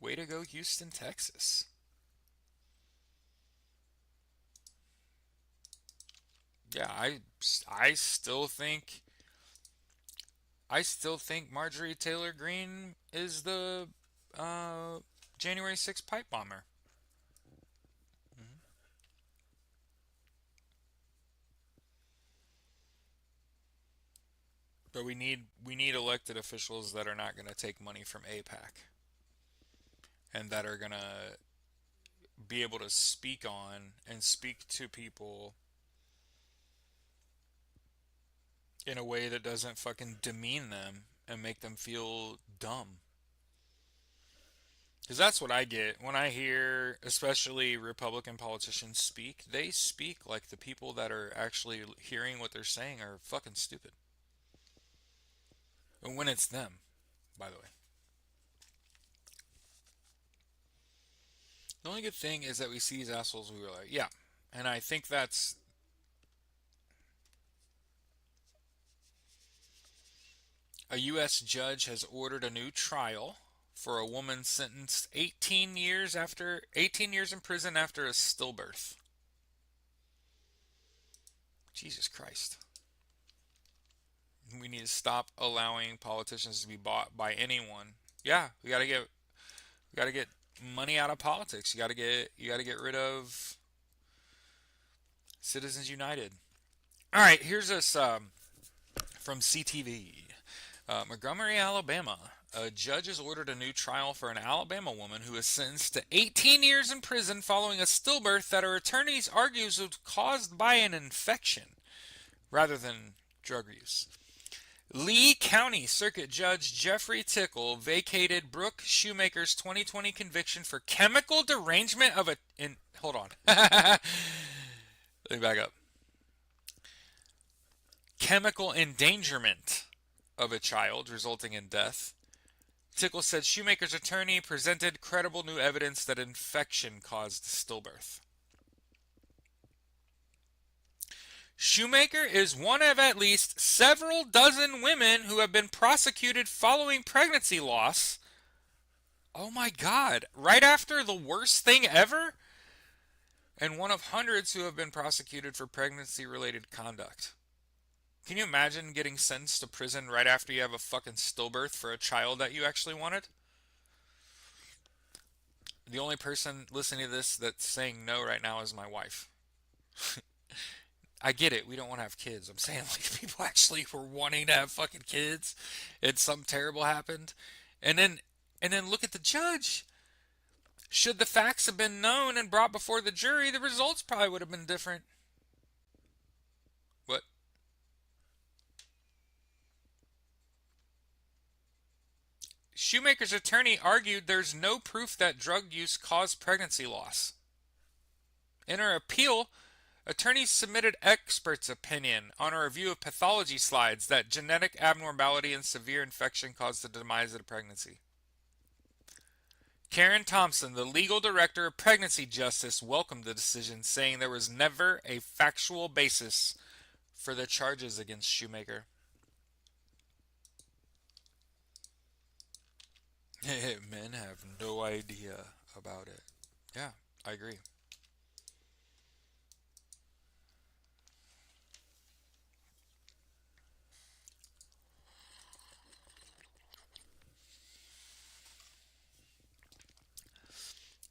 way to go, Houston, Texas. Yeah, I still think Marjorie Taylor Greene is the uh, January 6th pipe bomber. Mhm. But we need elected officials that are not going to take money from APAC and that are going to be able to speak on and speak to people in a way that doesn't fucking demean them and make them feel dumb. Because that's what I get when I hear, especially Republican politicians speak. They speak like the people that are actually hearing what they're saying are fucking stupid. And when it's them, by the way. The only good thing is that we see these assholes, we were like, yeah. And I think that's a U.S. judge has ordered a new trial for a woman sentenced 18 years in prison after a stillbirth. Jesus Christ. We need to stop allowing politicians to be bought by anyone. Yeah, we got to get money out of politics. You got to get rid of Citizens United. All right, here's this from CTV. Montgomery, Alabama. A judge has ordered a new trial for an Alabama woman who was sentenced to 18 years in prison following a stillbirth that her attorneys argues was caused by an infection rather than drug use. Lee County Circuit Judge Jeffrey Tickle vacated Brooke Shoemaker's 2020 conviction for chemical derangement of a. Hold on. Let me back up. Chemical endangerment of a child resulting in death. Tickle said Shoemaker's attorney presented credible new evidence that infection caused stillbirth. Shoemaker is one of at least several dozen women who have been prosecuted following pregnancy loss. Oh my God, right after the worst thing ever? And one of hundreds who have been prosecuted for pregnancy related conduct. Can you imagine getting sentenced to prison right after you have a fucking stillbirth for a child that you actually wanted? The only person listening to this that's saying no right now is my wife. I get it. We don't want to have kids. I'm saying like people actually were wanting to have fucking kids and something terrible happened. And then look at the judge. Should the facts have been known and brought before the jury, the results probably would have been different. What? Shoemaker's attorney argued there's no proof that drug use caused pregnancy loss. In her appeal, attorneys submitted experts' opinion on a review of pathology slides that genetic abnormality and severe infection caused the demise of the pregnancy. Karen Thompson, the legal director of pregnancy justice, welcomed the decision, saying there was never a factual basis for the charges against Shoemaker. Men have no idea about it. Yeah, I agree.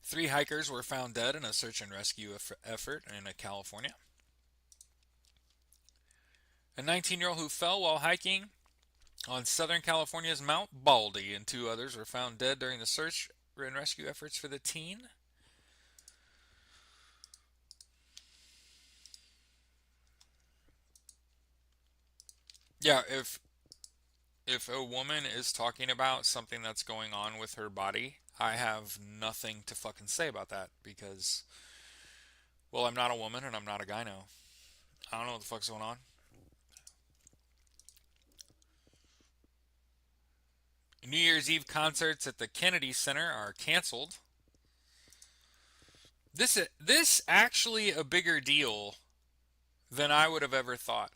3 hikers were found dead in a search and rescue effort in California. A 19-year-old who fell while hiking on Southern California's Mount Baldy, and 2 others were found dead during the search and rescue efforts for the teen. Yeah, if a woman is talking about something that's going on with her body, I have nothing to fucking say about that because, well, I'm not a woman and I'm not a gyno. I don't know what the fuck's going on. New Year's Eve concerts at the Kennedy Center are canceled. This actually a bigger deal than I would have ever thought.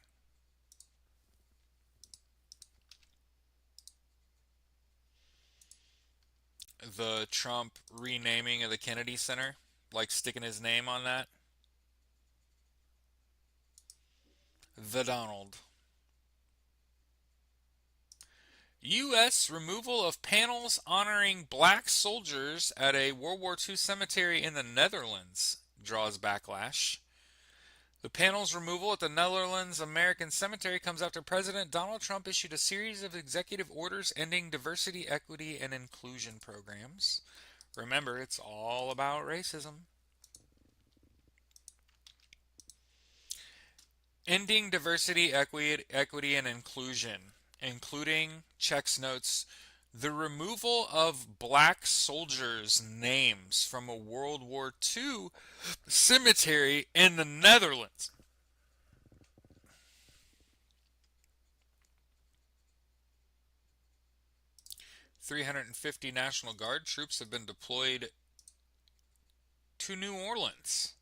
The Trump renaming of the Kennedy Center, like sticking his name on that. The Donald. U.S. removal of panels honoring black soldiers at a World War II cemetery in the Netherlands draws backlash. The panel's removal at the Netherlands American Cemetery comes after President Donald Trump issued a series of executive orders ending diversity, equity, and inclusion programs. Remember, it's all about racism. Ending diversity, equity, and inclusion, including checks notes the removal of black soldiers' names from a World War II cemetery in the Netherlands. 350 National Guard troops have been deployed to New Orleans.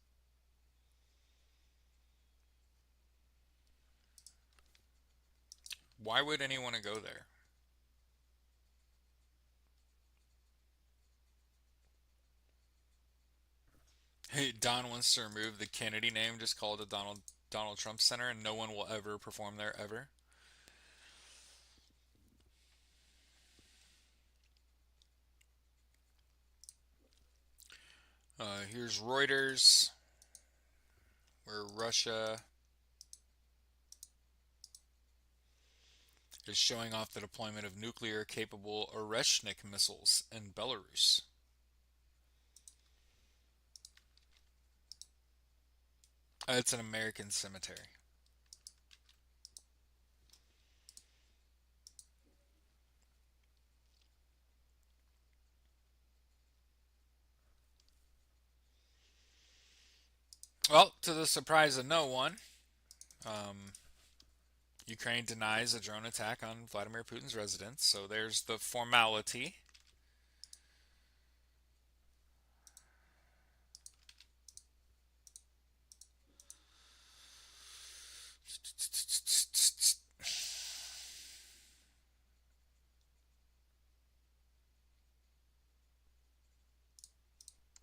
Why would anyone want to go there? Hey, Don wants to remove the Kennedy name, just call it the Donald Trump Center, and no one will ever perform there ever. Here's Reuters, where Russia is showing off the deployment of nuclear-capable Oreshnik missiles in Belarus. It's an American cemetery. Well, to the surprise of no one, um, Ukraine denies a drone attack on Vladimir Putin's residence, so there's the formality.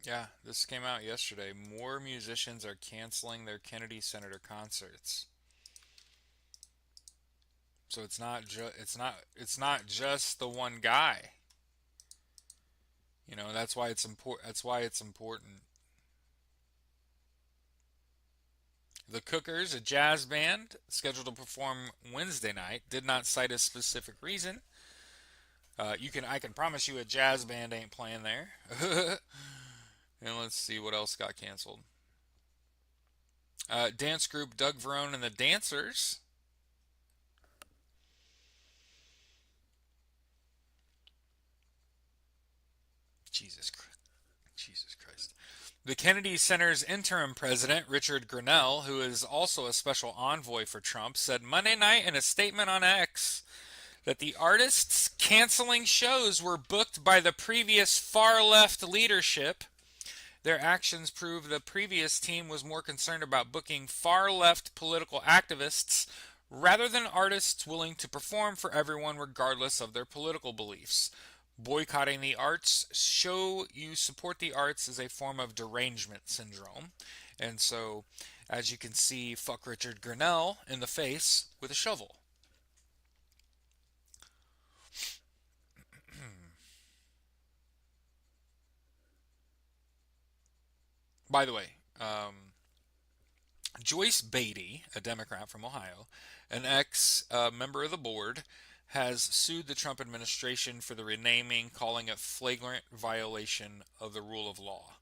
Yeah, this came out yesterday. More musicians are canceling their Kennedy Center concerts. So it's not just the one guy. You know, that's why it's important. That's why it's important. The Cookers, a jazz band scheduled to perform Wednesday night, did not cite a specific reason. I can promise you a jazz band ain't playing there. And let's see what else got canceled. Dance group Doug Verone and the Dancers. Jesus Christ. Jesus Christ. The Kennedy Center's interim president, Richard Grenell, who is also a special envoy for Trump, said Monday night in a statement on X that the artists canceling shows were booked by the previous far left leadership. Their actions prove the previous team was more concerned about booking far left political activists rather than artists willing to perform for everyone regardless of their political beliefs. Boycotting the arts show you support the arts is a form of derangement syndrome. And so, as you can see, fuck Richard Grenell in the face with a shovel. By the way, Joyce Beatty, a Democrat from Ohio, an ex member of the board, has sued the Trump administration for the renaming, calling it flagrant violation of the rule of law.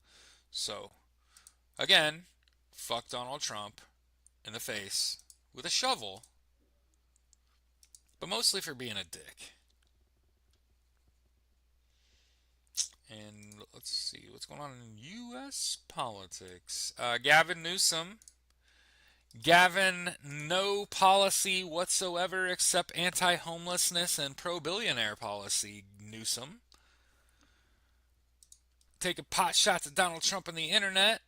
So, again, fuck Donald Trump in the face with a shovel, but mostly for being a dick. And let's see what's going on in U.S. politics. Gavin, no policy whatsoever except anti homelessness and pro billionaire policy, Newsom. taking pot shots at Donald Trump on the internet.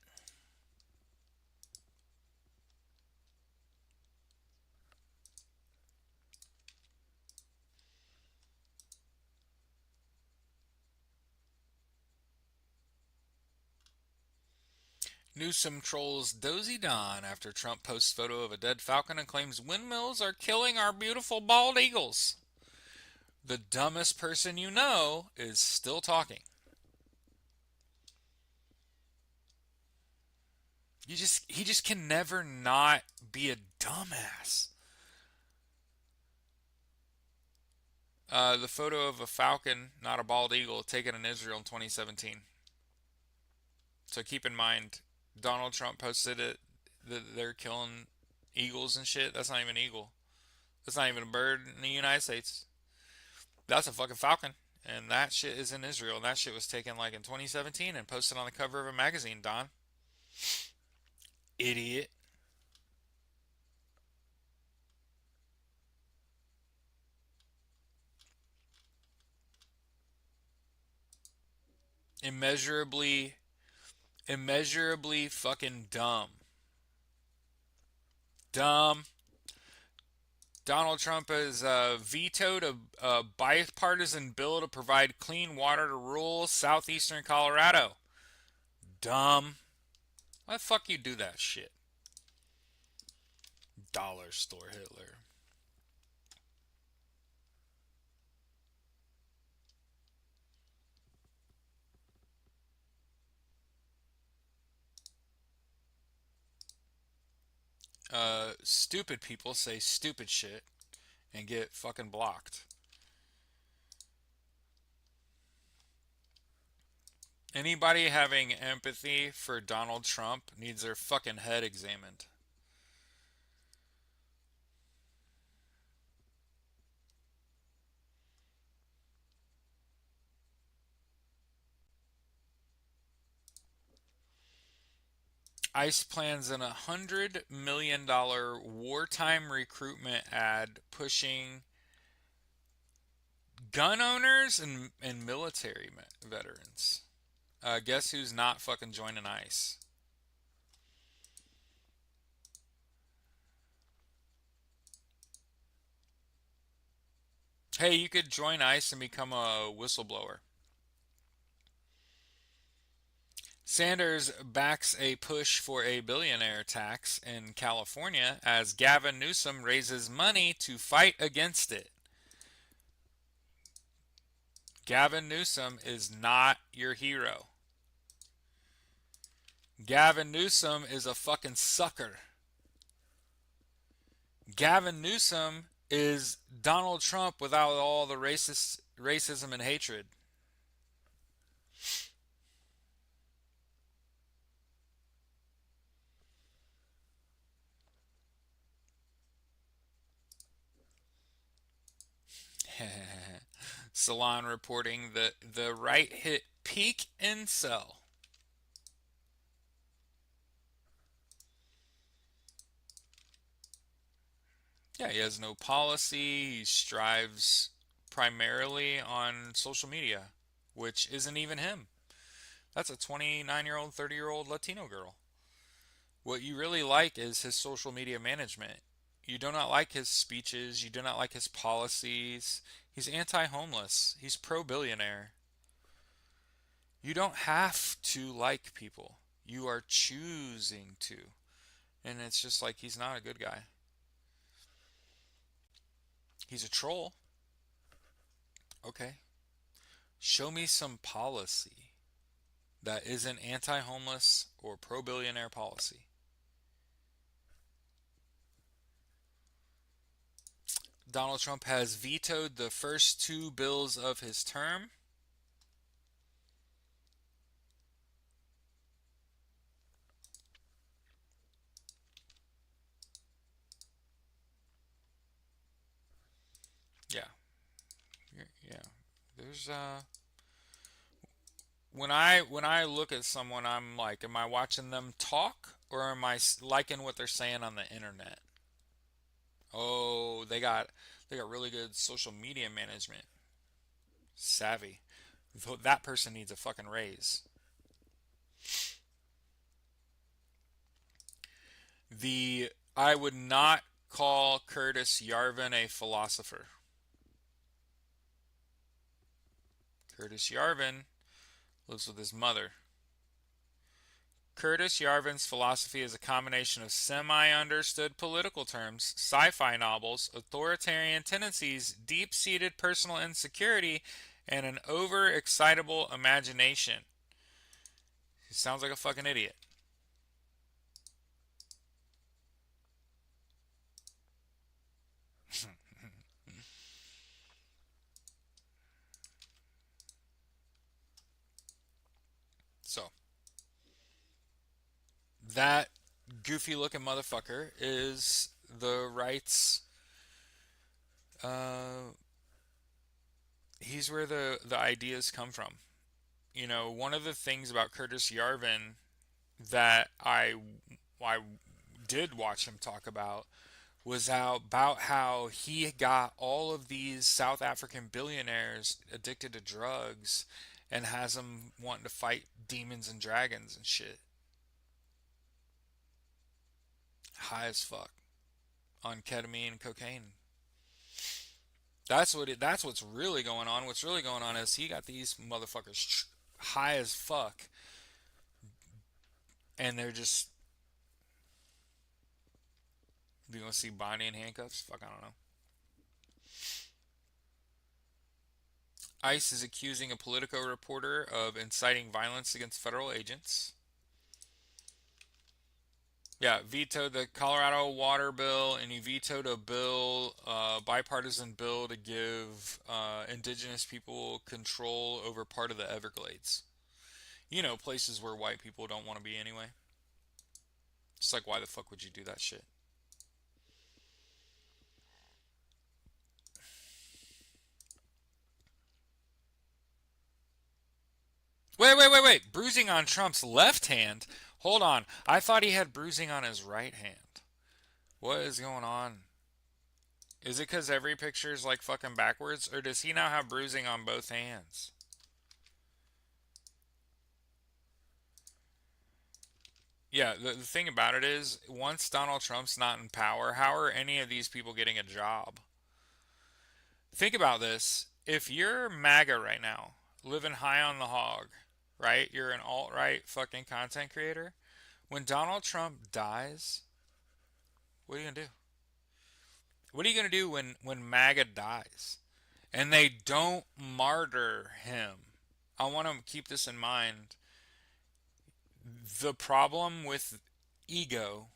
Newsom trolls Dozy Don after Trump posts photo of a dead falcon and claims windmills are killing our beautiful bald eagles. The dumbest person you know is still talking. He just can never not be a dumbass. The photo of a falcon, not a bald eagle, taken in Israel in 2017. So keep in mind, Donald Trump posted it that they're killing eagles and shit. That's not even an eagle. That's not even a bird in the United States. That's a fucking falcon. And that shit is in Israel. And that shit was taken like in 2017 and posted on the cover of a magazine, Don. Idiot. Immeasurably, immeasurably fucking dumb. Dumb. Donald Trump has vetoed a bipartisan bill to provide clean water to rural southeastern Colorado. Dumb. Why the fuck you do that shit? Dollar store Hitler. Stupid people say stupid shit and get fucking blocked. Anybody having empathy for Donald Trump needs their fucking head examined. ICE plans an $100 million wartime recruitment ad pushing gun owners and military veterans. Guess who's not fucking joining ICE? Hey, you could join ICE and become a whistleblower. Sanders backs a push for a billionaire tax in California as Gavin Newsom raises money to fight against it. Gavin Newsom is not your hero. Gavin Newsom is a fucking sucker. Gavin Newsom is Donald Trump without all the racism and hatred. Salon reporting that the right hit peak incel. Yeah, he has no policy. He strives primarily on social media, which isn't even him. That's a 29-year-old, 30-year-old Latino girl. What you really like is his social media management. You do not like his speeches. You do not like his policies. He's anti homeless. He's pro billionaire. You don't have to like people. You are choosing to. And it's just like he's not a good guy. He's a troll. Okay. Show me some policy that isn't anti homeless or pro billionaire policy. Donald Trump has vetoed the first two bills of his term. Yeah. Yeah. There's when I look at someone, I'm like, am I watching them talk or am I liking what they're saying on the internet? Oh, they got really good social media management. Savvy. That person needs a fucking raise. The I would not call Curtis Yarvin a philosopher. Curtis Yarvin lives with his mother. Curtis Yarvin's philosophy is a combination of semi-understood political terms, sci-fi novels, authoritarian tendencies, deep-seated personal insecurity, and an over-excitable imagination. He sounds like a fucking idiot. So, that goofy looking motherfucker is the right's uh, he's where the ideas come from. You know, one of the things about Curtis Yarvin that I did watch him talk about was how he got all of these South African billionaires addicted to drugs and has them wanting to fight demons and dragons and shit. High as fuck on ketamine and cocaine. That's what's really going on. What's really going on is he got these motherfuckers high as fuck and they're just you want to see Bonnie in handcuffs? Fuck, I don't know. ICE is accusing a Politico reporter of inciting violence against federal agents. Yeah, vetoed the Colorado water bill, and he vetoed a bill, bipartisan bill to give indigenous people control over part of the Everglades. You know, places where white people don't want to be anyway. It's like, why the fuck would you do that shit? Wait. Bruising on Trump's left hand? Hold on. I thought he had bruising on his right hand. What is going on? Is it because every picture is like fucking backwards? Or does he now have bruising on both hands? Yeah, the thing about it is, once Donald Trump's not in power, how are any of these people getting a job? Think about this. If you're MAGA right now, living high on the hog, right? You're an alt-right fucking content creator. When Donald Trump dies, what are you gonna do? What are you gonna do when MAGA dies? And they don't martyr him. I want to keep this in mind. The problem with ego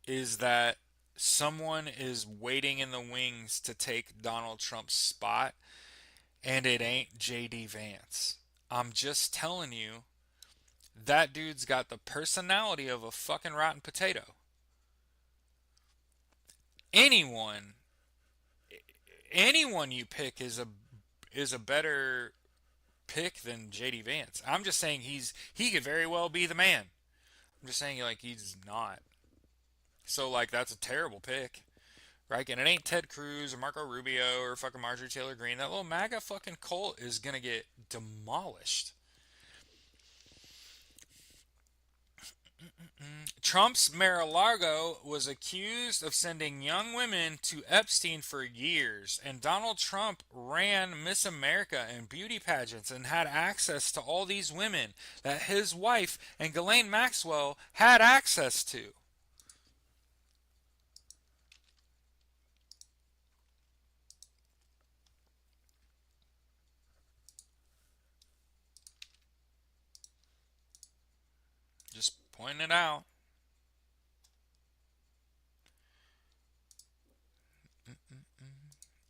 is that someone is waiting in the wings to take Donald Trump's spot, and it ain't JD Vance. I'm just telling you, that dude's got the personality of a fucking rotten potato. Anyone, anyone you pick is a better pick than JD Vance. I'm just saying he could very well be the man. I'm just saying like he's not. So like that's a terrible pick. Right? And it ain't Ted Cruz or Marco Rubio or fucking Marjorie Taylor Greene. That little MAGA fucking cult is gonna get demolished. Trump's Mar-a-Lago was accused of sending young women to Epstein for years, and Donald Trump ran Miss America and beauty pageants and had access to all these women that his wife and Ghislaine Maxwell had access to. Just pointing it out.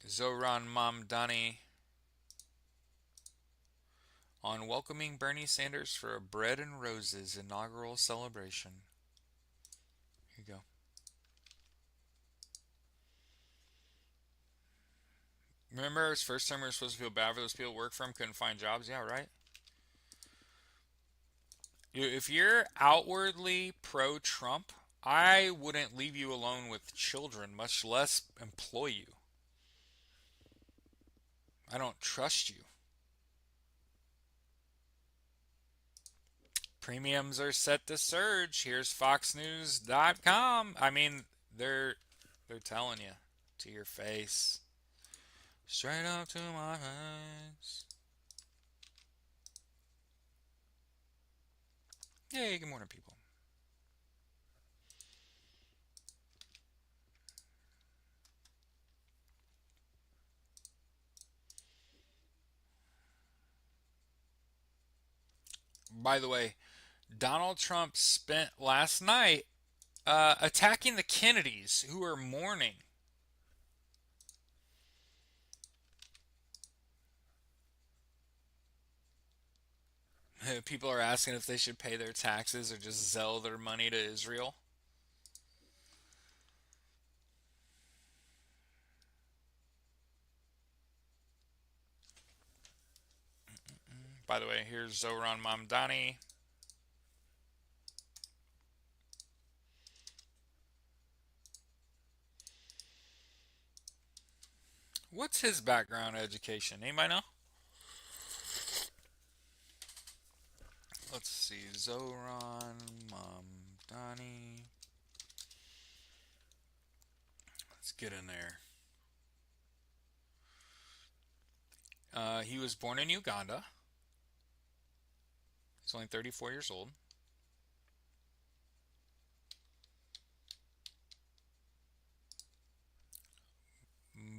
Zohran Mamdani on welcoming Bernie Sanders for a Bread and Roses inaugural celebration. Here you go. Remember his first time we were supposed to feel bad for those people who work for him, couldn't find jobs? Yeah, right? If you're outwardly pro Trump, I wouldn't leave you alone with children, much less employ you. I don't trust you. Premiums are set to surge. Here's foxnews.com. I mean, they're telling you to your face. Straight up to my face. Hey, good morning, people. By the way, Donald Trump spent last night attacking the Kennedys, who are mourning. People are asking if they should pay their taxes or just sell their money to Israel. By the way, here's Zohran Mamdani. What's his background education? Anybody know? Let's see. Zohran Mamdani. Let's get in there. He was born in Uganda. He's only 34 years old.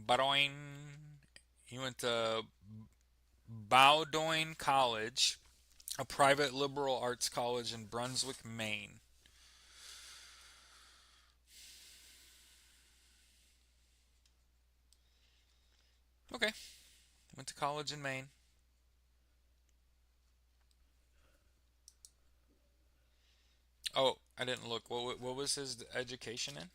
Baroin. He went to Bowdoin College, a private liberal arts college in Brunswick, Maine. Okay, went to college in Maine. Oh, I didn't look. What was his education in?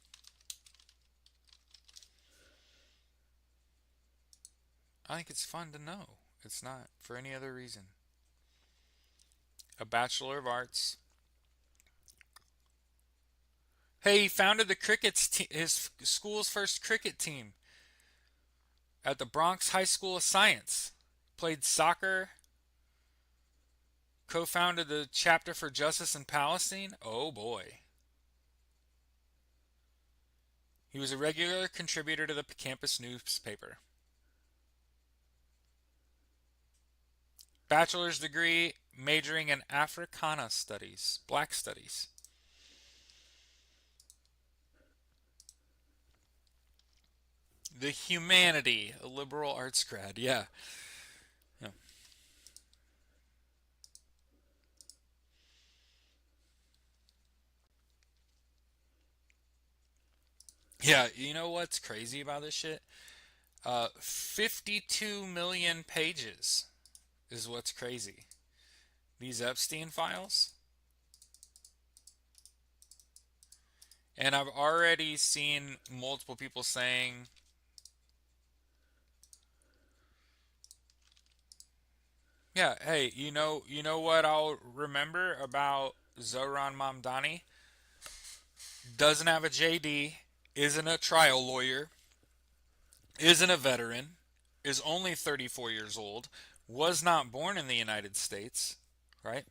I think it's fun to know. It's not for any other reason. A Bachelor of Arts. Hey, he founded his school's first cricket team at the Bronx High School of Science. Played soccer. Co-founded the chapter for justice in Palestine. Oh boy. He was a regular contributor to the campus newspaper. Bachelor's degree majoring in Africana studies, black studies. The humanity, a liberal arts grad. Yeah. Yeah. Yeah, you know what's crazy about this shit? 52 million pages is what's crazy. These Epstein files. And I've already seen multiple people saying, yeah, hey, you know what I'll remember about Zohran Mamdani? Doesn't have a JD, isn't a trial lawyer, isn't a veteran, is only 34 years old, was not born in the United States, right?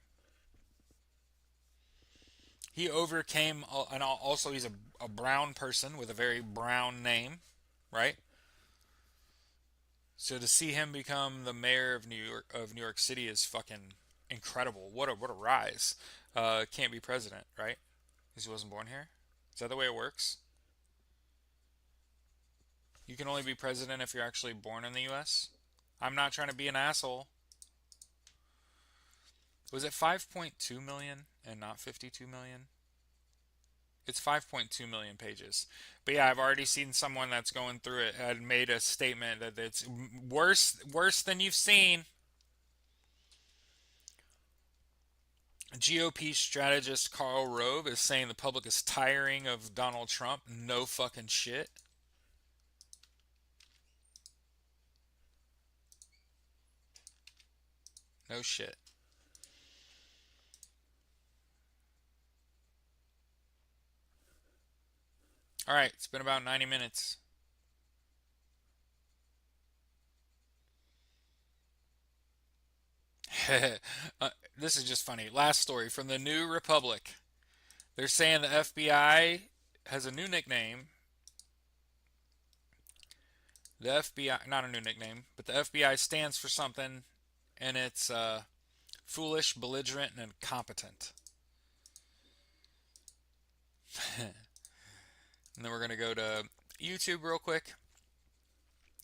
He overcame, and also he's a brown person with a very brown name, right? So to see him become the mayor of New York City is fucking incredible. What a rise. Can't be president, right? Because he wasn't born here. Is that the way it works? You can only be president if you're actually born in the U.S. I'm not trying to be an asshole. Was it 5.2 million and not 52 million? It's 5.2 million pages. But yeah, I've already seen someone that's going through it had made a statement that it's worse than you've seen. GOP strategist Karl Rove is saying the public is tiring of Donald Trump. No fucking shit. No shit. All right, it's been about 90 minutes. This is just funny. Last story from the New Republic. They're saying the FBI has a new nickname. The FBI, not a new nickname, but the FBI stands for something, and it's foolish, belligerent, and incompetent. And then we're going to go to YouTube real quick.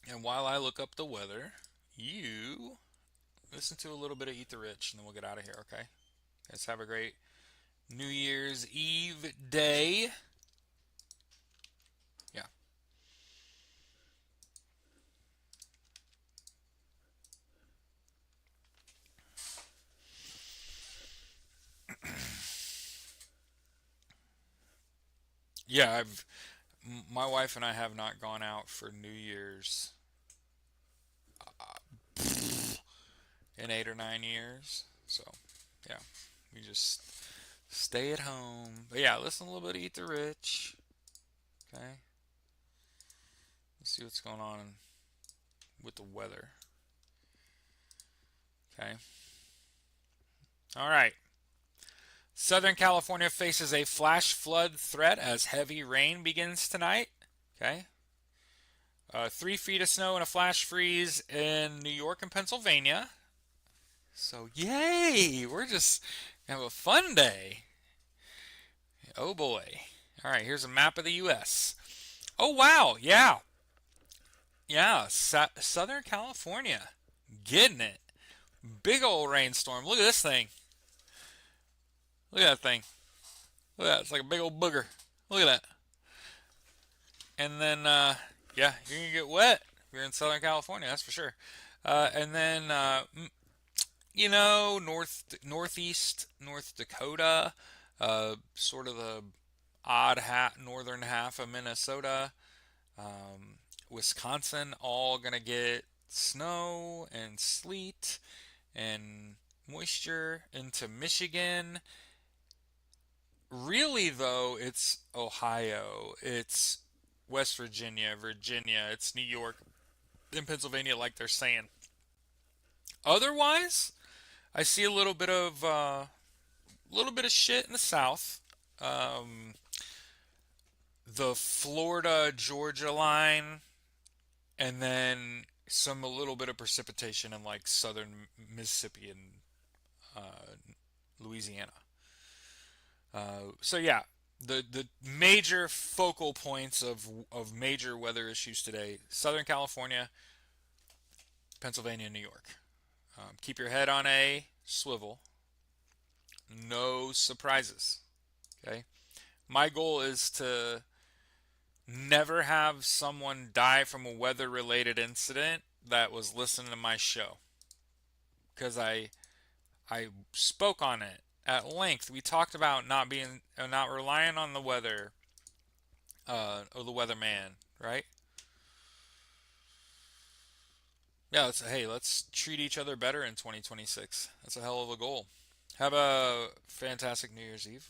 And while I look up the weather, you listen to a little bit of Eat the Rich, and then we'll get out of here, okay? Guys, have a great New Year's Eve day. Yeah. Yeah, my wife and I have not gone out for New Year's in 8 or 9 years. So, yeah, we just stay at home. But yeah, listen a little bit of Eat the Rich. Okay. Let's see what's going on with the weather. Okay. All right. Southern California faces a flash flood threat as heavy rain begins tonight. Okay. 3 feet of snow and a flash freeze in New York and Pennsylvania. So, yay! We're just gonna have a fun day. Oh boy. All right, here's a map of the U.S. Oh wow, yeah, yeah, Southern California, getting it. Big old rainstorm. Look at this thing. Look at that thing. Look at that. It's like a big old booger. Look at that. And then, yeah, you're gonna get wet. If you're in Southern California, that's for sure. And then, northeast North Dakota, sort of the northern half of Minnesota, Wisconsin, all gonna get snow and sleet and moisture into Michigan. Really, though, it's Ohio, it's West Virginia, Virginia, it's New York, and Pennsylvania, like they're saying. Otherwise, I see a little bit of shit in the South. Um, the Florida Georgia line, and then a little bit of precipitation in like southern Mississippi and Louisiana. So yeah, the major focal points of major weather issues today: Southern California, Pennsylvania, New York. Keep your head on a swivel. No surprises. Okay. My goal is to never have someone die from a weather related incident that was listening to my show, because I spoke on it at length. We talked about not relying on the weather, or the weatherman, right? Yeah, let's treat each other better in 2026. That's a hell of a goal. Have a fantastic New Year's Eve.